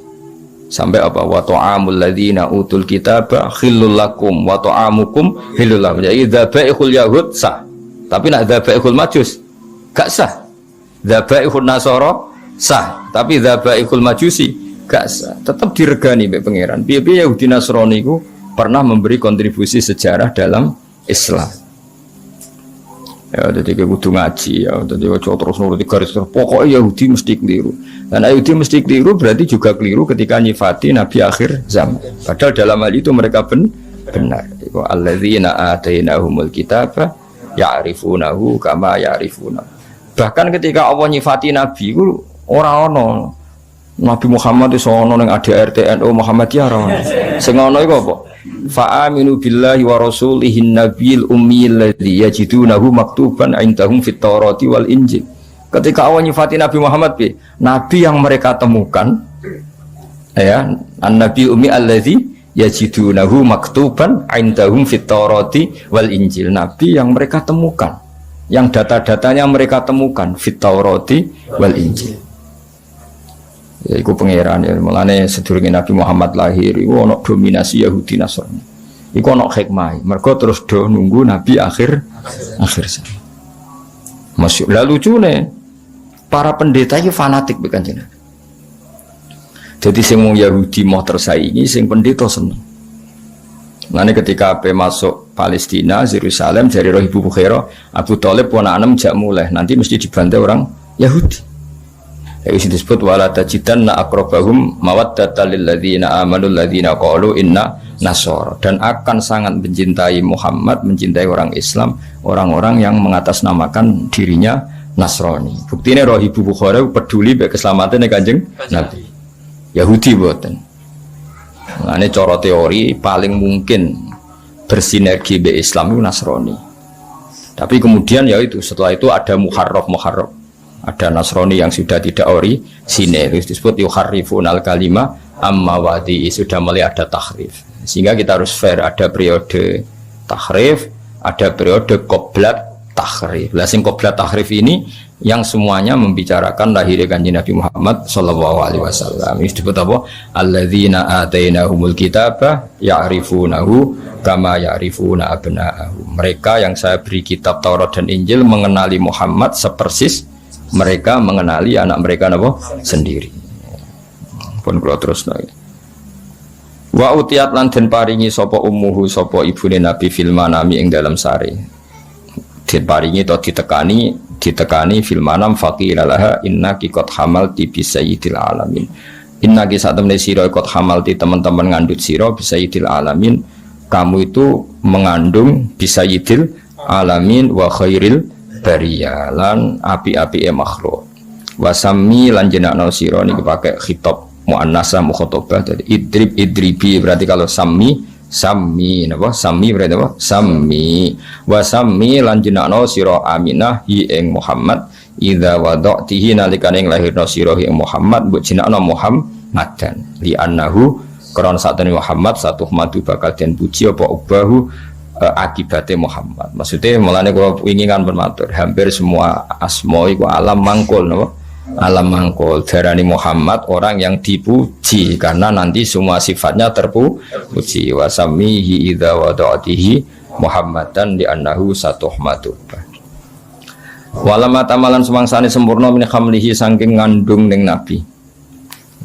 Sampai apa? Wa ta'amul ladzina utul kitaba khillul lakum wa ta'amukum khillul lahum. Jadi dzabaihul yahud sah. Tapi nak dzabaihul majus gak sah. Dzabaihul nasara sah, tapi dzabaihul majusi gak sah. Tetap diregani mbek pangeran. Piye-piye Yahudi Nasrani iku pernah memberi kontribusi sejarah dalam Islam. Ya, jadi kita kudu ngaji ya, jadi kita terus nuruti garis pokoknya Yahudi mesti keliru. Dan Yahudi mesti keliru berarti juga keliru ketika nyifati Nabi akhir zaman. Padahal dalam hal itu mereka benar. Iku alladzina atainahumul kitaba ya'rifunahu kama ya'rifuna. Bahkan ketika Allah nyifati Nabi itu orang Nabi Muhammad itu ono ning ADRT NU Muhammadiyah ora ono. Sing ono iku apa? Fa aminu billahi wa rasulihi nabiyil ummiyil ladzi yajidunahu maktuban indahum fit Taurati wal Injil. Ketika Allah nyifati Nabi Muhammad Nabi yang mereka temukan ya, an-nabi ummi alladzi yajidunahu maktuban indahum fit Taurati wal Injil. Nabi yang mereka temukan, yang data-datanya mereka temukan fit Taurati wal Injil. Ya, iku pangeran ya, mulane sedurunge Nabi Muhammad lahir iku ana dominasi Yahudi Nasrani. Iku ana hikmah. Mergo terus do nunggu Nabi akhir zaman. Masuk lalu lucune para pendeta iki fanatik be Kanjeng Nabi. Jadi sing wong Yahudi mau tersaingi, sing pendeta seneng. Mulane ketika ape masuk Palestina, Yerusalem dari roh Ibu Bukhairah, Abu Thalib ponakan jak mulai nanti mesti dibantai orang Yahudi. Yang disebut wala tajidanna aqrabahum mawaddatan lil ladzina amanu alladzina qalu inna nasara, dan akan sangat mencintai Muhammad, mencintai orang Islam, orang-orang yang mengatasnamakan dirinya Nasrani. Buktinya roh Ibu Bukhari peduli mek keselamatan Kanjeng Nabi. Yahudi boten. Nah, ini cara teori paling mungkin bersinergi be Islam itu Nasrani. Tapi kemudian ya itu setelah itu ada muharraf. Ada Nasrani yang sudah tidak orisinil, itu disebut yuharrifunal kalima amma wadi, sudah mulai ada tahrif. Sehingga kita harus fair, ada periode tahrif, ada periode qoblat tahrif. Lah sing qoblat tahrif ini yang semuanya membicarakan lahirnya Kanjeng Nabi Muhammad sallallahu alaihi wasallam. Ini disebut apa? Alladzina atainahumul kitaba ya'rifunahu kama ya'rifuna abna'ahum. Mereka yang saya beri kitab Taurat dan Injil mengenali Muhammad sepersis mereka mengenali anak mereka napa sendiri. Pun kula terus lagi. Wa utiat lan den paringi sapa ummuhu sapa ibune Nabi fil manami ing dalam sare. Den paringi to ditekani fil manam faqila laha innaki qad hamalti bi sayyidil alamin. Innaki sak temene sira qad hamalti teman-teman ngandut sira bi sayyidil alamin. Kamu itu mengandung bi sayyidil alamin wa khairil bariyalan api-api makhluk. Wasami lan jenakno sira niki pakai khitab muannasah mukhatabah. Jadi idribi berarti kalau sami napa sami berarti apa sami. Wasami lan jenakno sira Aminah hi ing Muhammad idza wada'tihi nalikane lahirna sira hi ing Muhammad mbok jenakno Muhammadan li annahu karena satene Muhammad satu madu bakal den puji apa ubahu akibatnya Muhammad. Maksudnya mulanya kalau ingin kan bermatur hampir semua asma itu alam mangkul, no? Alam mangkul darani Muhammad orang yang dipuji karena nanti semua sifatnya terpuji. Wasamihi idza wada'atihi Muhammadan di annahu satuhmatu. Walama tamalan semangsane sempurna min khamlihi saking ngandung ning nabi.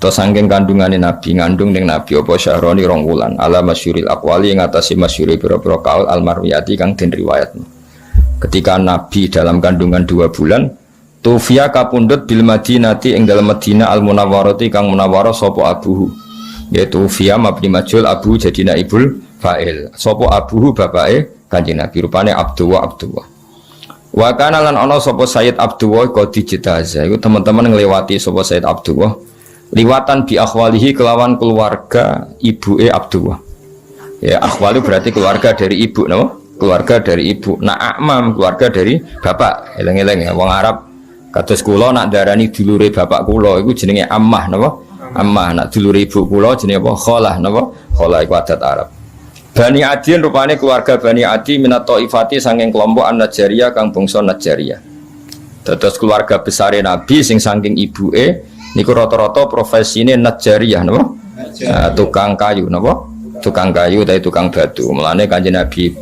Atau saking kandungane nabi ngandung ning nabi apa syahroni rong wulan ala masyuril aqwali ing atase masyuri pira-pira kaul almarwiyati kang den riwayatno. Ketika nabi dalam kandungan 2 bulan tufia kapundhut bil madinati ing dalam Madinah al munawwarati kang munawwarah sapa abuhu, yaitu fia mabni majhul abu jadi naibul fa'il sapa abuhu bapake Kanjeng Nabi rupane Abdullah. Wa kana lan ana sapa Sayyid Abdullah qad dijetaza iku teman-teman nglewati sapa Sayyid Abdullah liwatan bi akhwalihi kelawan keluarga ibuke Abdullah. Ya akhwali berarti keluarga dari ibu, no? Keluarga dari ibu. Nah akmam keluarga dari bapak. Eleng-eleng ya wong Arab. Kados kula nak darani dulure bapak kula iku jenenge ammah, napa? Ammah. Nak dulure ibu kula jenenge apa? Khalah, napa? Khalah iku adat Arab. Bani Adin rupane keluarga Bani Adi minat Taifati saking kelompok An-Najjariyah kang bangsa Najjariyah. Dados keluarga besare Nabi sing saking ibuke niku rata-rata profesine Najjariyah, napa? tukang kayu napa? Tukang kayu utawa tukang batu. Mulane Kanjeng Nabi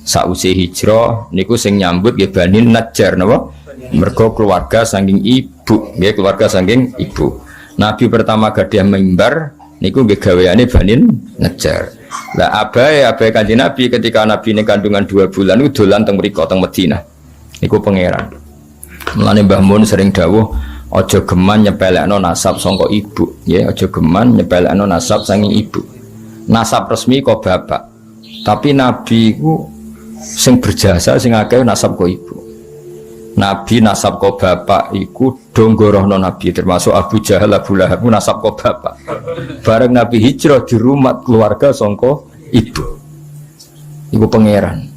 sausi hijrah niku sing nyambut nggih Bani Najjar napa? Mergo keluarga saking ibu, nggih keluarga saking ibu. Nabi pertama gadah mimbar niku nggih gaweane Bani Najjar. Lah abai Kanjeng Nabi ketika Nabi ini kandungan 2 bulan niku dolan teng mriko teng Madinah. Niku pangeran. Mulane Mbah Mun sering dawuh aja geman nyepelekno nasab saka ibu, nggih aja geman nyepelekno nasab saking ibu. Nasab resmi kok bapak. Tapi Nabi ku sing berjasa sing akeh nasab kok ibu. Nabi nasab kok bapak iku donggorohno Nabi termasuk Abu Jahal, Abu Lahab nasab kok bapak. Bareng Nabi hijrah di rumah keluarga sangka ibu. Iku pangeran.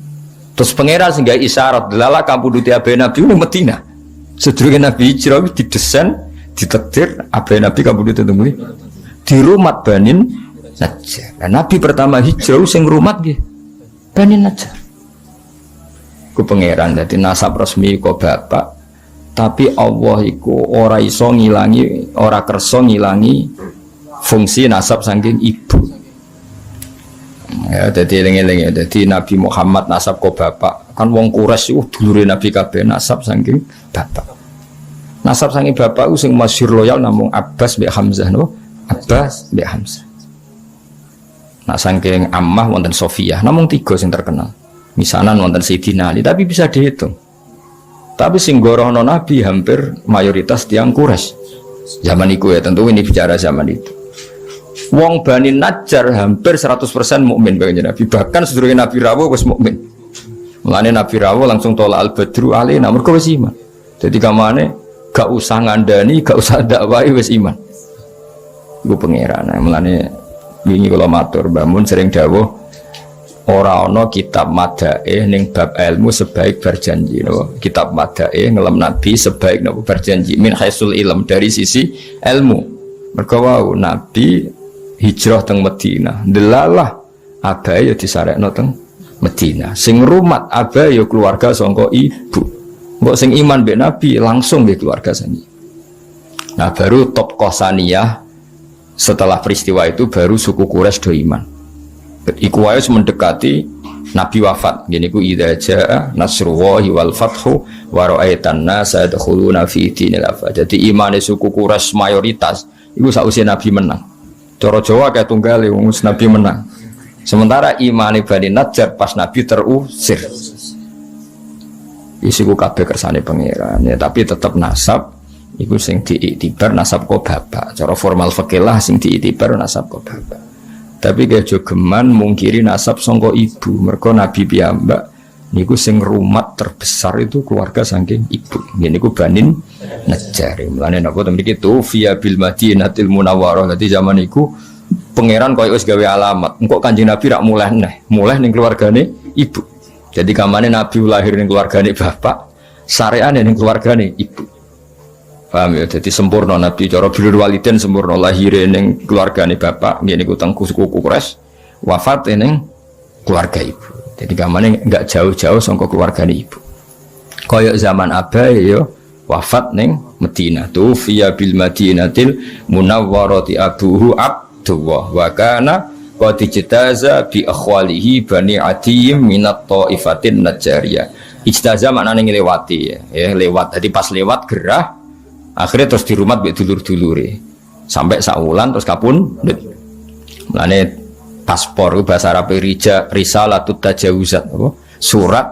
Terus pangeran sing gawe isyarat lala kampuduti abe Nabi ning Madinah. Sedurunge Nabi hijrah didesain, ditakdir abe Nabi kampuduti temui di rumah Bani Najjar. Nah, Nabi pertama hijrah sing rumat nggih Bani Najjar. Ku pangeran dadi nasab resmi kok bapak. Tapi Allah iku ora iso ngilangi, ora kersa ngilangi fungsi nasab saking ibu. Ya dadi eling-eling ya dadi Nabi Muhammad nasab kok bapak. Kan wong Quraisy dulure Nabi kabeh nasab saking bapak. Nasab saking bapak sing masyhur loyal namung Abbas mbek Hamzah no. Abbas mbek Hamzah. Nak saking Ammah wonten Sofiyah, namung 3 sing terkenal. Misanan wonten Sayyidina Ali, tapi bisa dihitung. Tapi sing gorohno Nabi hampir mayoritas tiang Quraisy. Zaman itu ya, tentu ini bicara zaman itu. Wong Bani Najjar hampir 100% mukmin bagi Nabi. Bahkan sedurunge Nabi rawuh wis mukmin. Mulane Nabi rawuh langsung tolak al-badru alaina mergo wis iman. Jadi kamane gak usah ngandani, gak usah dakwahi wis iman. Iku pangeran. Mulane wingi kula matur Mbah Mun sering dawuh ora ana kitab madaih ning bab ilmu sebaik berjanji no. Kitab madaih ngelem Nabi sebaik no berjanji min haisul ilm dari sisi ilmu. Mergo wau Nabi hijrah teng Madinah. Delalah abae ya disarekno teng Madinah. Sing rumat abae ya keluarga sangka ibu. Mbok sing iman mbek Nabi langsung nggih keluarga sani. Nah baru top Qosaniyah. Setelah peristiwa itu baru suku Quraisy do iman. Iku wae mendekati Nabi wafat. Gini ku idza jaa nasrullahi wal fathu wa ra'aitan nasa yadkhuluna fi dinil afwaj. Jadi imane suku Quraisy mayoritas iku sausé Nabi menang. Cara Jawa kayak tunggal wong Nabi menang. Sementara imane Bani Najjar pas Nabi terusir. Isiku kabeh kersane pangeran ya, tapi tetap nasab iku sing diiktibar nasab kok bapak. Cara formal fikih lah sing diiktibar nasab kok bapak. Tapi kaya jogeman mungkiri nasab sangka ibu. Mergo Nabi piyambak niku sing rumat terbesar itu keluarga saking ibu. Niku Bani Najjar. Mulane napa to mriki via bil Madinatil Munawwarah. Dadi zaman iku pangeran koyo wis gawe alamat. Engko Kanjeng Nabi rak mulih ning keluargane ibu. Jadi kamane Nabi lahir ning keluargane bapak, sareane ning keluargane ibu. Paham ya, jadi sempurna Nabi cara bilur waliden sempurna lahir ning keluargane bapak ngene iku teng suku Quraisy, wafat ning keluarga ibu. Jadi kamane enggak jauh-jauh saka keluargane ibu. Kaya zaman abae ya wafat ning Madinah. Fiya bil Madinatil Munawwarati abuhu Abdullah wa kana qad ijtaza bi akhwalihi Bani Adiyim minat taifatin Najjariyah. Ijtaza maknane nglewati ya, lewat. Jadi pas lewat gerah akhirnya terus dirumat mbek dulur-dulure sampai saulan terus kapundhut. Mulane paspor bahasa Arab risalatut tajawuzat apa surat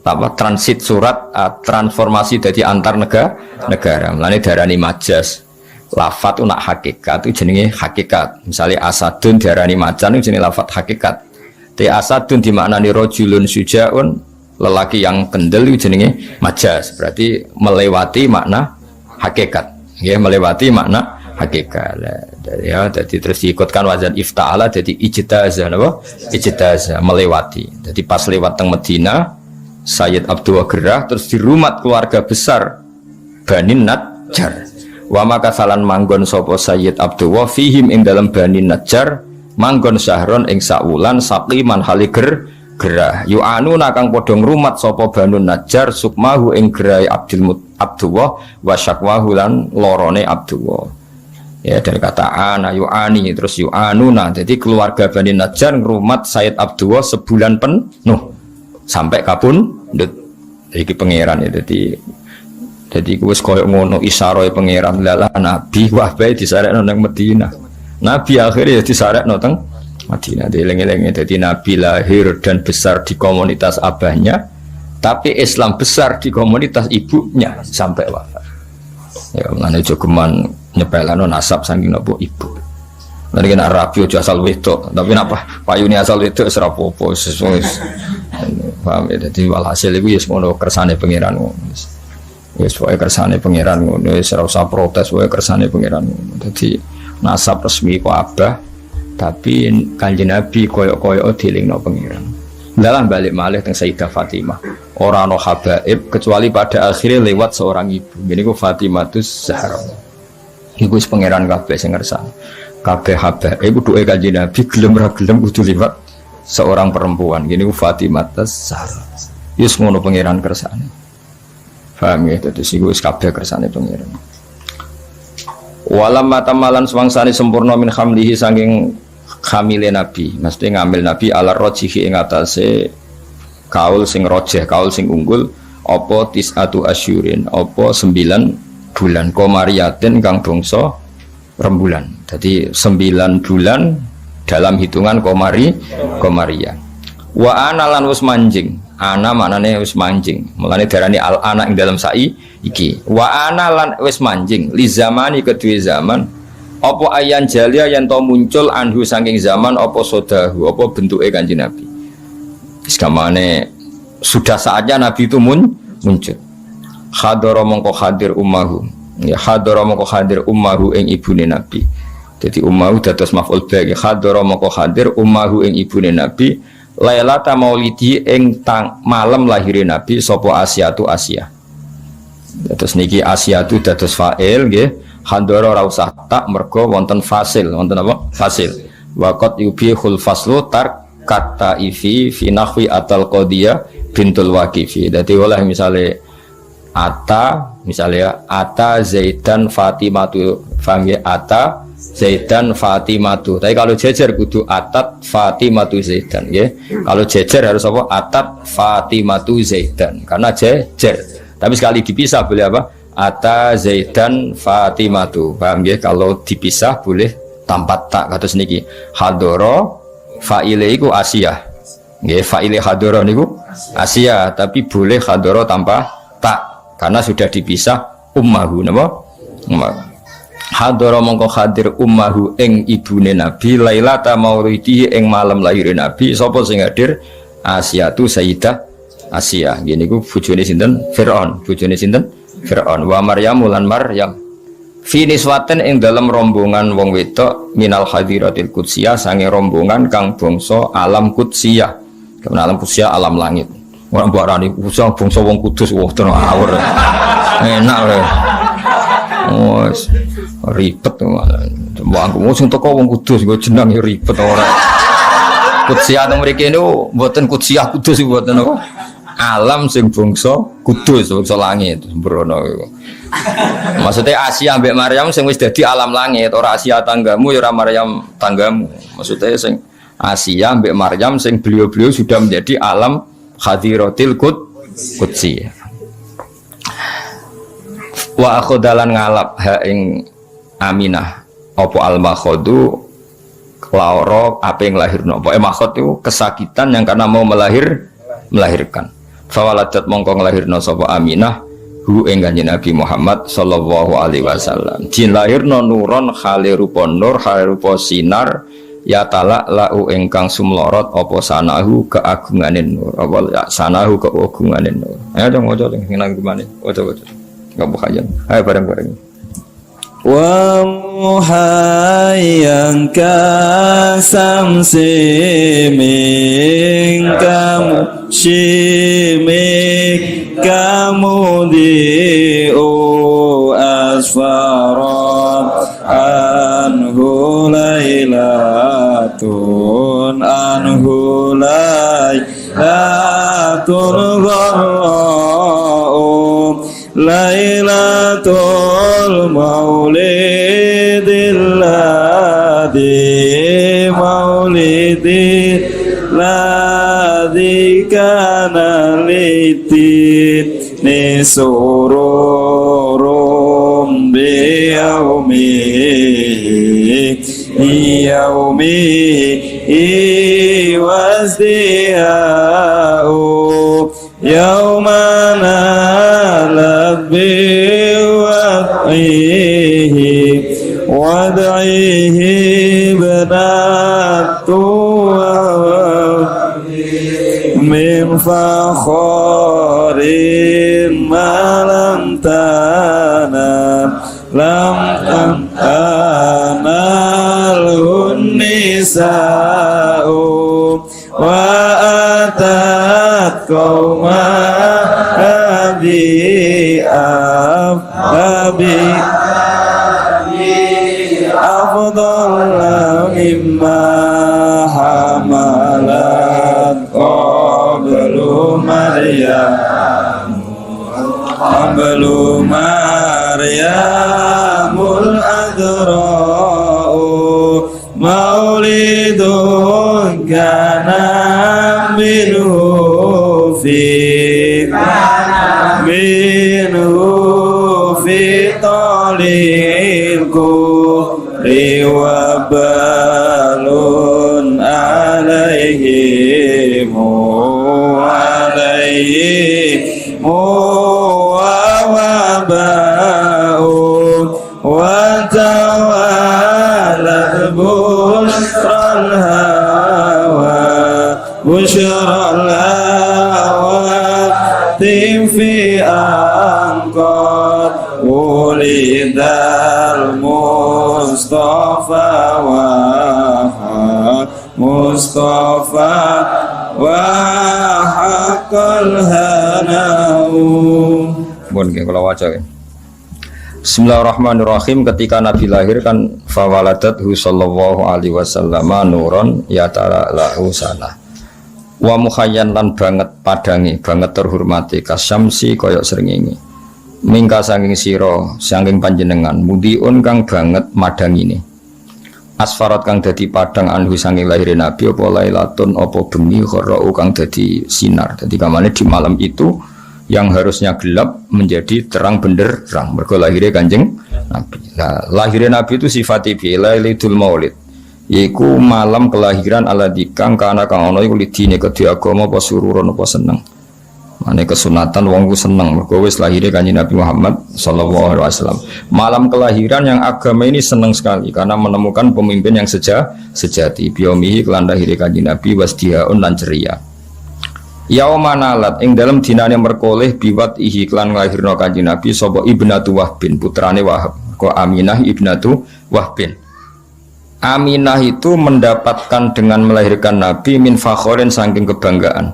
apa transit surat transformasi dari antar negara. Mulane darani majas. Lafat nak hakikat itu jenenge hakikat. Misalnya asadun diarani macan itu jenenge lafat hakikat. Te asadun dimaknani rajulun sujaun, lelaki yang kendel itu jenenge majas. Berarti melewati makna hakikat, ya melewati makna hakikat. Ya, jadi terus diikutkan wazan ifta'ala, jadi ijtazah, apa? Ijtazah melewati. Jadi pas lewat teng Madinah, Sayyid Abdullah gerah, terus di rumah keluarga besar Bani Najjar. Wa maka salan manggon sapa Sayyid Abdullah fihim ing dalam Bani Najjar manggon syahron ing saulan saqiman haliger gerah yu'anu nakang padha ngrumat sapa Banu Najjar sukmahu ing gerai Abdullah wa syakwahu lan lorone Abdullah. Ya dari kata ana yu'ani terus yu'anuna. Jadi keluarga Bani Najjar ngrumat Sayyid Abdullah sebulan penuh sampai kapundhut. Iki pangeran ya jadi wis koyo ngono isyaroe pangeran lala nabi wah bae disarekno nang Madinah. Nabi akhirnya disarekno teng Madinah. Dieling-eling dadi nabi lahir dan besar di komunitas abahnya, tapi Islam besar di komunitas ibunya sampai wafat. Ya menane jogeman nyepelano nasab saking nopo ibu. Nanti kena rapi aja asal wedok, tapi napa payune asal wedok wis ora apa-apa sesuai. Paham ya, dadi walhasil iku ya ngono kersane pangeran ngono. Wis wae kersane pangeran ngono, wis ora usah protes wae kersane pangeran ngono. Dadi nasab resmi ku abah, tapi Kanjeng Nabi koyo-koyo dilingno pangeran. Dalam balik malih teng Sayyidah Fatimah. Ora ana habaib kecuali pada akhirnya lewat seorang ibu. Gini ku Fatimatus Zahra. Iku wis pangeran kabeh sing ngersani. Kabeh habaib duwe Kanjeng Nabi gelem ra gelem kudu liwat seorang perempuan. Gini ku Fatimatus Zahra. Wis ngono pangeran kersane. Paham ya, dadi iku wis kabeh kersane pangeran. Walam matamalan swangsane sempurna min hamlihi saking hamile Nabi, mesti ngambil Nabi ala rojihi ing atase kaul sing rojeh, kaul sing unggul apa tisatu asyurin, apa 9 bulan komariatin kang bangsa rembulan. Jadi 9 bulan dalam hitungan komaria. Wa ana lan wis manjing. Ana maknane wis manjing. Mulane darani al ana ing dalam sai iki. Wa ana lan wis manjing li zamani kedue zaman apa ayan jalia yang to muncul anhu saking zaman apa sodahu apa bentuke Kanjeng Nabi. Wis kamane sudah saatnya Nabi itu muncul. Hadara mongko hadir ummahu. Ya hadara mongko hadir ummahu ing ibune Nabi. Jadi ummahu dados maf'ul bagi hadara mongko hadir ummahu ing ibune Nabi. Lailata maulidi ing malam lahirin Nabi sapa Asyatu Asia. Terus niki Asyatu dados fa'il nggih. Hadara ora usah tak mergo wonten fasil, wonten apa? Fasil. Waqat yubihul faslu tar kata ifi fi nahwi atal qadiyah bintul waqifi. Dadi oleh misale ata misalnya ata Zaidan Fatimatu, paham ya? Ata Zaidan Fatimatu. Tapi kalau jejer kudu atat Fatimatu Zaidan, ya. Kalau jejer harus apa? Atat Fatimatu Zaidan. Karena jejer. Tapi sekali dipisah boleh apa? Ata Zaidan Fatimatu. Paham ya? Kalau dipisah boleh tanpa tak. Kados niki. Hadoro fa'ile iku Asia. Nggih, fa'ile hadoro niku Asia, tapi boleh hadoro tanpa tak karena sudah dipisah ummahu napa? Ummahu. Hadara mongko hadir ummahu ing ibune Nabi lailata maulidi ing malam lahir Nabi. Sapa sing hadir? Asyatu Sayyidah Asia. Ngene iku bojone sinten? Firaun. Bojone sinten? Firaun. Wa Maryam lan Maryam. Fi niswaten ing dalam rombongan wong wedok minal hadiratil qudsiyah sange rombongan kang bangsa alam qudsiyah. Karena alam qudsiyah alam langit. Ora mbarani usah bangsa wong kudus wah tenan awur. Enak lho. Oh, ribet wong sing teko wong kudus nggo jeneng ya ribet ora. Qudsiyah teng mriki niku mboten qudsiyah kudus mboten apa. Alam sing bangsa kudus, bangsa langit sembrono iku. Maksudnya Asia ambek Maryam sing wis dadi alam langit, ora Asia tanggamu ya ora Maryam tanggamu. Maksudnya sing Asia ambek Maryam sing beliau-beliau sudah menjadi alam hadiratil qudsi. Wa akhodalan ngalap ha ing Aminah apa al-makhadu lara apa yang lahirno. Pokoke makhod itu kesakitan yang karena mau melahirkan. Fawaladat mongko nglahirno sapa Aminah hu ing Kanjeng Nabi Muhammad sallallahu alaihi wasallam. Jin lahirno nuron khale rupa nur, khale rupa sinar ya talak lau ingkang sumlorot apa sanahu keagungane nur. Apa sanahu keagungane nur. Ayo dong ojo sing nang gimana? Ojo. Enggak bukajan. Ayo bareng-bareng. Wa muhayyan ka samsi min kamu shimik kamu di'u asfarat anhu laylatun gharra'um Lailatul Maulidi ladzi maulidi ladzi kana liti ni sururum bi yaumi wasdiyau yaumana labbi wad'ihi banatu min fakhorin malam tanalun nisa'u wa atat qawma abi afdal mimma hamalat qablu maryamul adra'u maulidun kana minhu fi talilku riwabalun alaihimu wawaba'un wa tawalat bushral hawa fi angkot ulidal Mustafa wa haqqal hanau. Bon nggih kula waca nggih. Bismillahirrahmanirrahim. Ketika Nabi lahir kan fawaladathu sallallahu alaihi wasallam nuron yatara lahu sana. Wa mukhayyan lan banget padangi, banget terhormati kasyamsi kaya srengenge. Mingka saking sira, saking panjenengan mudiun kang banget madangine. Asfarat kang dadi padang anhu saking lahir Nabi apa lailatun apa bengi kharau kang dadi sinar. Dadi kamane di malam itu yang harusnya gelap menjadi terang benderang mergo lahirnya Kanjeng Nabi. Nah, lahirnya Nabi itu sifati bi lailatul maulid. Yaiku malam kelahiran alladzi kang kana kang ana iku lidine kedhe agama apa sururon apa seneng. Mane kesunatan wong ku seneng mergo wis lahire Kanjeng Nabi Muhammad sallallahu alaihi wasallam. Malam kelahiran yang agama ini seneng sekali karena menemukan pemimpin yang sejati. Biomihi kelan lahire Kanjeng Nabi wasdiaun lan ceria. Yaumanalat ing dalam dinane merkoleh biwat ihi kelan lahirna Kanjeng Nabi sapa ibnatu Wahbin putrane Wahab. Ko Aminah ibnatu Wahbin. Aminah itu mendapatkan dengan melahirkan Nabi min fakhorin saking kebanggaan.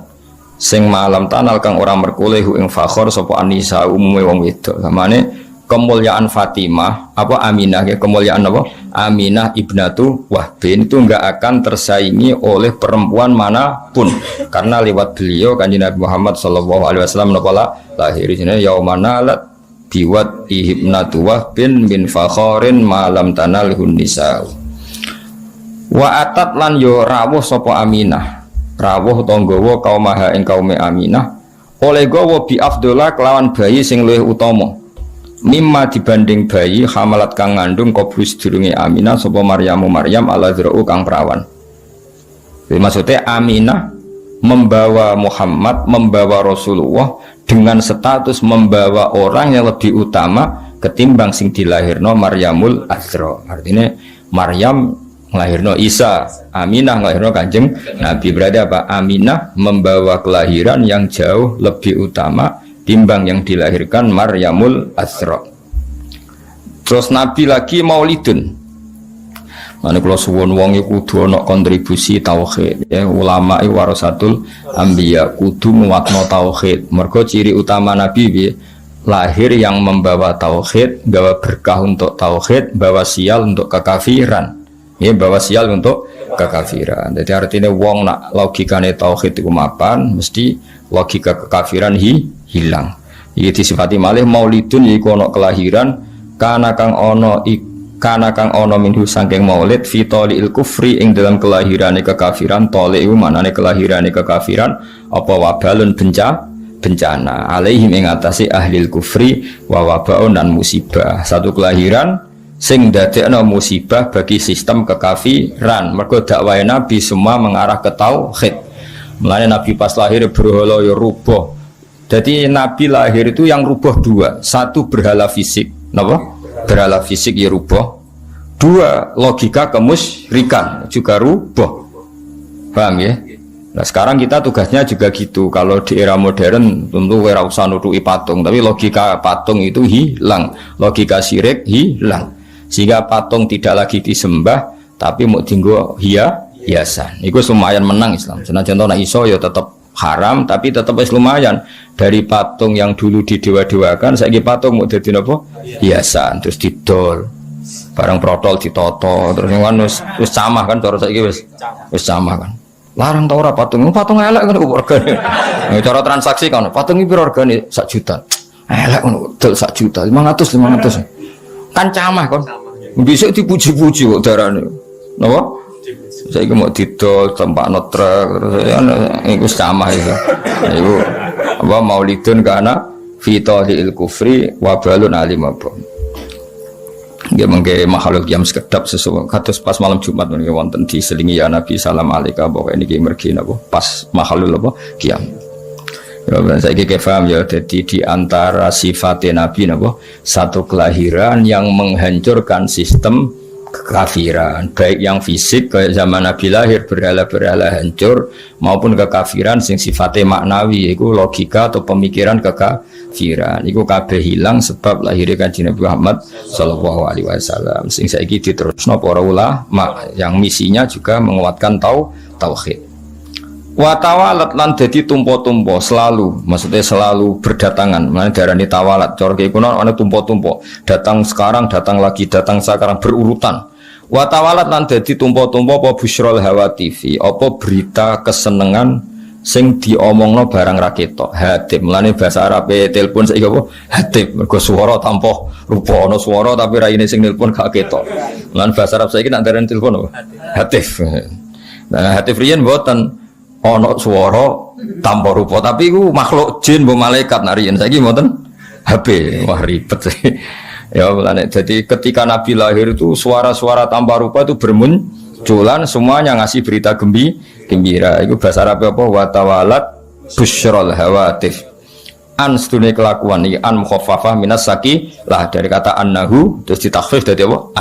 Sing malam tanal kang ora merkoleh ing fakhor sapa anisa umume wong wedok. Samane kemuliaan Fatimah apa Aminah ya kemuliaan apa? Aminah ibnatu Wahbin itu enggak akan tersaingi oleh perempuan manapun karena lewat beliau Kanjeng Nabi Muhammad sallallahu alaihi wasallam lahir di sini yaumanalat biwat ibnatu Wahbin min fakhorin malam tanal nisa. Wa atat lan yo rawuh sapa Aminah rawuh tanggawa kaumaha ing kaume Aminah oleh gawa bi afdola kelawan bayi sing luwih utama mimma dibanding bayi hamalat kang ngandung kobrus durunge Aminah sapa Maryam al-Azra'u kang perawan. Jadi maksudnya Aminah membawa Muhammad, membawa Rasulullah dengan status membawa orang yang lebih utama ketimbang sing dilahirno Maryamul Azra. Artinya Maryam ngelahirno Isa, Aminah ngelahirno Kanjeng Nabi. Berarti apa? Aminah membawa kelahiran yang jauh lebih utama timbang yang dilahirkan Maryamul Azra. Terus Nabi lagi maulidun. Mane kula suwun wong iku kudu ana kontribusi tauhid ya, ulama iki warasatul anbiya kudu nguwatno tauhid. Mergo ciri utama Nabi piye? Lahir yang membawa tauhid, bawa berkah untuk tauhid, bawa sial untuk kekafiran. Ya, bawa sial untuk kekafiran. Jadi artinya wong nak logikane tauhid iku mapan, mesti logika kekafiran hilang. Iki disifati malih maulidun yaiku ana kelahiran kana kang ana kana kang ana minhu saking maulid fi taliil kufri ing dalam kelahirane kekafiran. Tali iku manane kelahirane kekafiran apa wabalun bencana alaihim ing atase ahlil kufri wa wabaun dan musibah. Satu kelahiran sing dadekno musibah bagi sistem kekafiran. Mergo dakwahe Nabi semua mengarah ke tauhid. Mulane Nabi pas lahir berhala ya rubuh. Jadi Nabi lahir itu yang rubuh dua. Satu berhala fisik, napa? Berhala fisik ya rubuh. Dua, logika kemusyrikan juga rubuh. Paham ya? Nah sekarang kita tugasnya juga gitu. Kalau di era modern tentu ora usah nutuki patung, tapi logika patung itu hilang, logika syirik hilang. Sehingga patung tidak lagi disembah, tapi mau dienggo hiasan. Iku lumayan menang Islam. Senajan to nek iso ya tetap haram, tapi tetap lumayan. Dari patung yang dulu didewa-dewakan, saiki patung mau dadi napa? Hiasan, terus didol. Barang protol ditoto, terus kan wis camah kan cara saiki wis camah kan. Larang tau ora patung elek kan regane. Cara transaksi kan patung iki piro regane 1 juta. Elek ngono dol 1 juta, 500. Kan camah kon. Besok dipuji-puji kok darane. Napa? Saiki mau didol tempakno truk terus iku camah itu. Iku apa maulidun kana fi talil kufri wa balun alim apa. Nggih mengke makhluk jam sekedap sesuatu kados pas malam Jumat menika wonten diselingi ya Nabi salam alaika pokoke niki mergi napa pas makhluk apa kiam. Ya saiki ke paham ya dadi di antara sifat Nabi napa satu kelahiran yang menghancurkan sistem kekafiran baik yang fisik kayak zaman Nabi lahir berhala-berhala hancur maupun kekafiran sing sifatnya maknawi yaitu logika atau pemikiran kekafiran iku kabeh hilang sebab lahirnya Kanjeng Nabi Muhammad sallallahu alaihi wasallam sing saiki diterusno para ulama yang misinya juga menguatkan tauhid wa tawalat lan dadi tumpo-tumpo selalu maksudnya selalu berdatangan mana darani tawalat cara kuno ana tumpo-tumpo datang sekarang datang lagi datang sekarang berurutan wa tawalat lan dadi tumpo-tumpo apa busyrul hawatifi apa berita kesenengan sing diomongno barang ra ketok hatib mulane bahasa Arabe telepon saiki apa hatib mergo swara tanpa rupa ana swara tapi raine sing nelpon gak ketok mulane bahasa Arab saiki nek darani telepon apa hatif nah hatif riyen mboten ono suara tanpa rupa tapi itu makhluk jin bu malaikat nariin saya gimana HP wah ribet sih ya jadi ketika Nabi lahir itu suara-suara tanpa rupa itu bermunculan semuanya ngasih berita gembira itu bahasa Arab apa watawalat busyrul hawatif an sedune kelakuan ini an mukhaffafah minas saki lah dari kata annahu terus ditakhfif dari apa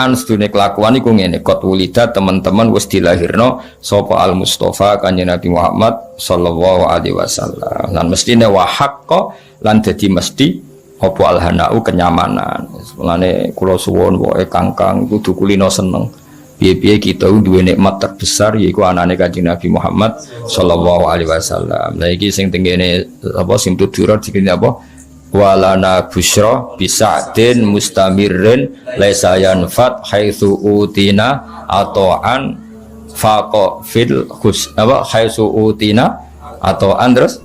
an sedune kelakuan iku ngene kot wulida teman-teman wis dilahirno sapa al Mustafa Kanjeng Nabi Muhammad sallallahu alaihi wasallam lan mestine wa haqqo lan dadi mesti apa al hanau kenyamanan mulane kula suwun pokoke kangkang kudu kulino seneng piye-piye kita duwe nikmat terbesar yaiku anane Kanjeng Nabi Muhammad sallallahu alaihi wasallam. Lah iki sing tengene apa sing tudurat dikene apa walana busyra bisa'din mustamirrin laisa yanfat haitsu utina ata'an faqa fil khus apa haitsu utina ata'an terus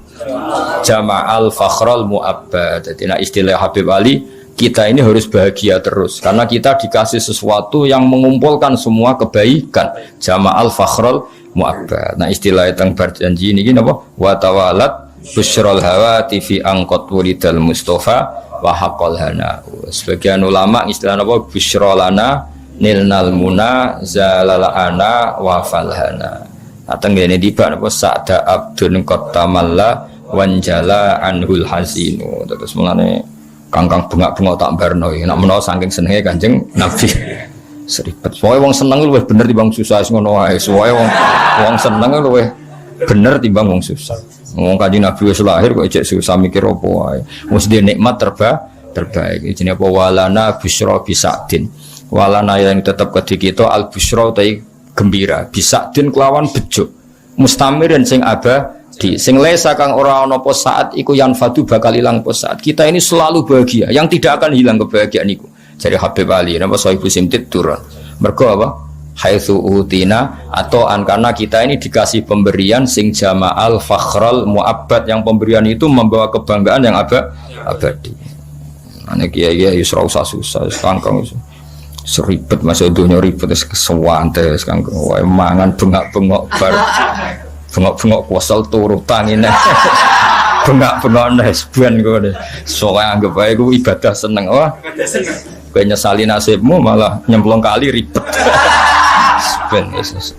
jama'al fakhral mu'abbad. Jadi nah istilah Habib Ali kita ini harus bahagia terus karena kita dikasih sesuatu yang mengumpulkan semua kebaikan jama'al fakhral mu'abbad. Nah istilah teng berjanji ini apa wa tawalat busyrul hawati fi angkot wulidal Mustafa wa haqqal hana. Sebagian ulama istilah apa busyrolana nilnal muna zalalana wa falhana. Ateng ngene tiba apa sa'da abdun qatamalla wanjala anhul hazinu. Terus mulane kangkang bengak-bengok tak barno iki nek menawa saking senenge Kanjeng Nabi. Seribet. Soale wong seneng luwih bener timbang susah ngono wae. Soale wong seneng luwih bener timbang wong susah. Wong Kanjeng Nabi wis lahir kok ejek susah mikir apa wae. Wis dhe nikmat terbaik. Jenenge apa walana busyra bisa'din. Walana yang tetap kedhi kita al busyra utai gembira. Bisa'din kelawan bejo. Mustamirin sing abadi. Sing lesa kang ora ana apa saat iku yanfadu bakal ilang apa saat. Kita ini selalu bahagia, yang tidak akan hilang kebahagiaan iku. Jadi Habib Ali napa Sohibu Simtid turun. Mergo apa? Haitsu utina atau karena kita ini dikasih pemberian sing jama'al fakhral mu'abbad yang pemberian itu membawa kebanggaan yang abadi. Ane kiai-kiai usah susah kangkang. Seribet masuk dunia ribet terus kesuwantes kanggo wae mangan bengak-bengok bar. Bengok-bengok kuasal turu tangine. Bengak-bengok nesben kowe. Soale anggap wae ku ibadah seneng. Wah. Kowe nyesali nasibmu malah nyemplung kali ribet. Ben Yesus.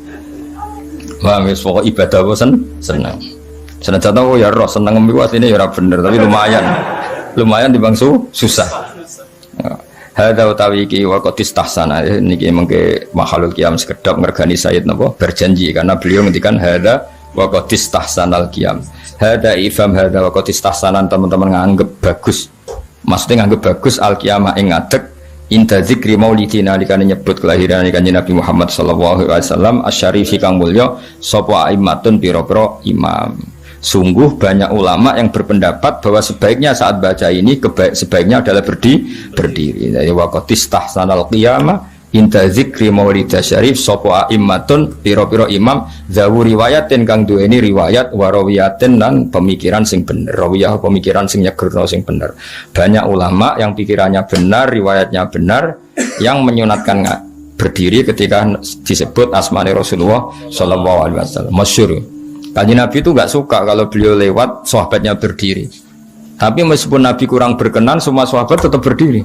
Wah, wis pokok ibadah bosen seneng. Senajan tau ya roh seneng mbiwat ini ya ora bener tapi lumayan. Lumayan dibangsu susah. Hadza utawi iki waqt istahsana niki mengke makhluk qiyam sekedap ngergani Sayyid napa berjanji karena beliau ngendikan hadza waqt istahsanal qiyam. Hadza ifam hadza waqt istahsanan teman-teman nganggep bagus. Maksudnya nganggep bagus al qiyamah ing ngadeg inda zikri maulidina dikane nyebut kelahiran Kanjeng Nabi Muhammad sallallahu alaihi wasallam asyarifi kang mulya sapa aimatun pira-pira imam. Sungguh banyak ulama yang berpendapat bahwa sebaiknya saat baca ini sebaiknya adalah berdiri. Jadi waqt istahsanal qiyamah inda zikri maulid syarif sapa aimmatun pira-pira imam zawu riwayatin kang duweni riwayat warawiyatin lan pemikiran sing bener. Rawiyah pemikiran sing nyegerno sing bener. Banyak ulama yang pikirannya benar, riwayatnya benar yang menyunatkan berdiri ketika disebut asmane Rasulullah sallallahu alaihi wasallam. Masyhur. Kanjeng Nabi itu nggak suka kalau beliau lewat sahabatnya berdiri. Tapi meskipun Nabi kurang berkenan, semua sahabat tetap berdiri.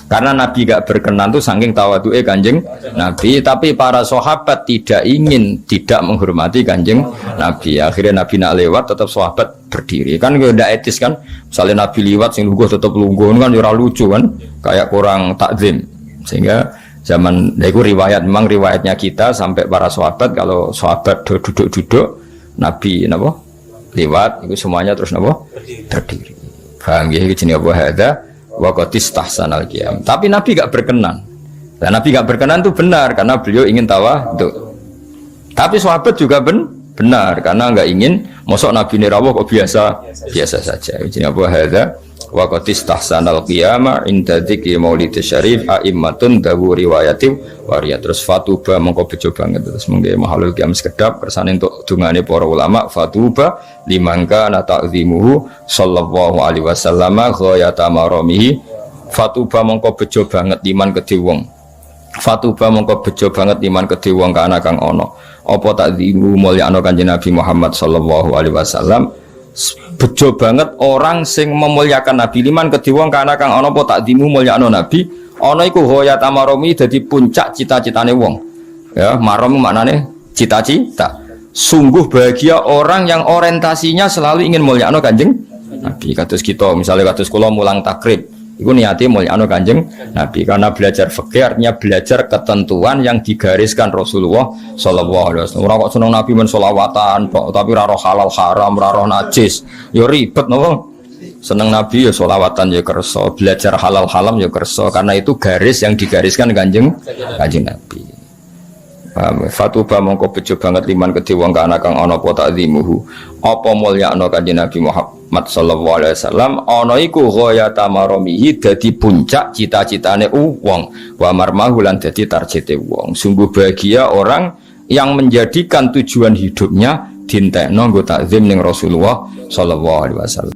Karena Nabi nggak berkenan tuh saking tawadu'e Kanjeng Nabi. Tapi para sahabat tidak menghormati Kanjeng Nabi. Akhirnya Nabi nak lewat tetap sahabat berdiri. Kan nggak etis kan? Misalnya Nabi lewat sing lungguh tetap lungguh kan ora lucu kan? Kayak kurang takzim. Sehingga zaman itu memang riwayatnya kita sampai para sahabat kalau sahabat duduk-duduk Nabi napa lewat itu semuanya terus napa berdiri. Paham ya iki jenenge apa hadza waqt istahsanal qiyam. Tapi Nabi enggak berkenan. Dan Nabi enggak berkenan itu benar karena beliau ingin tawadhu. Tapi sahabat juga benar karena enggak ingin mosok Nabi rawuh kok biasa saja. Jenenge apa hadza waqt istahsanal qiyam inda dzikri maulid syarif aimmatun dawu riwayati waria. Terus fatuba mongko bejo banget terus mengke mahalul qiyam sekedap kersane untuk dungane para ulama fatuba limangka na ta'zimuhu sallallahu alaihi wasallam ghayata maramihi. Fatuba mongko bejo banget iman kedhe wong. Fatuba mongko bejo banget iman kedhe wong kana kang ana apa ta'zimu mulyakno Kanjeng Nabi Muhammad sallallahu alaihi wasallam. Bejo banget orang sing memuliakan Nabi liman kediwong karena kang ana apa takdimu mulyakno Nabi ana iku hoyat amaromi dadi puncak cita-citane wong ya marom maknane cita-cita. Sungguh bahagia orang yang orientasinya selalu ingin mulyakno Kanjeng Nabi. Kados kita misalnya kados kula mulang takrib iku niate mulyakno Kanjeng Nabi karena belajar fikih artinya belajar ketentuan yang digariskan Rasulullah sallallahu alaihi wasallam. Ora kok seneng Nabi men selawatan tapi ora roh halal haram, ora roh najis. Ya ribet napa? Seneng Nabi ya selawatan ya kersa, belajar halal haram ya kersa karena itu garis yang digariskan Kanjeng Nabi. Fatuba mongko bejo banget liman kedhe wong kana kang ana apa takzimuhu apa mulyakno Kanjeng Nabi Muhammad sallallahu alaihi wasallam ana iku ghayata maramihi dadi puncak cita-citane wong wa marmahu lan dadi tarjete wong. Sungguh bahagia orang yang menjadikan tujuan hidupnya dintekno nggo takzim ning Rasulullah sallallahu alaihi wasallam.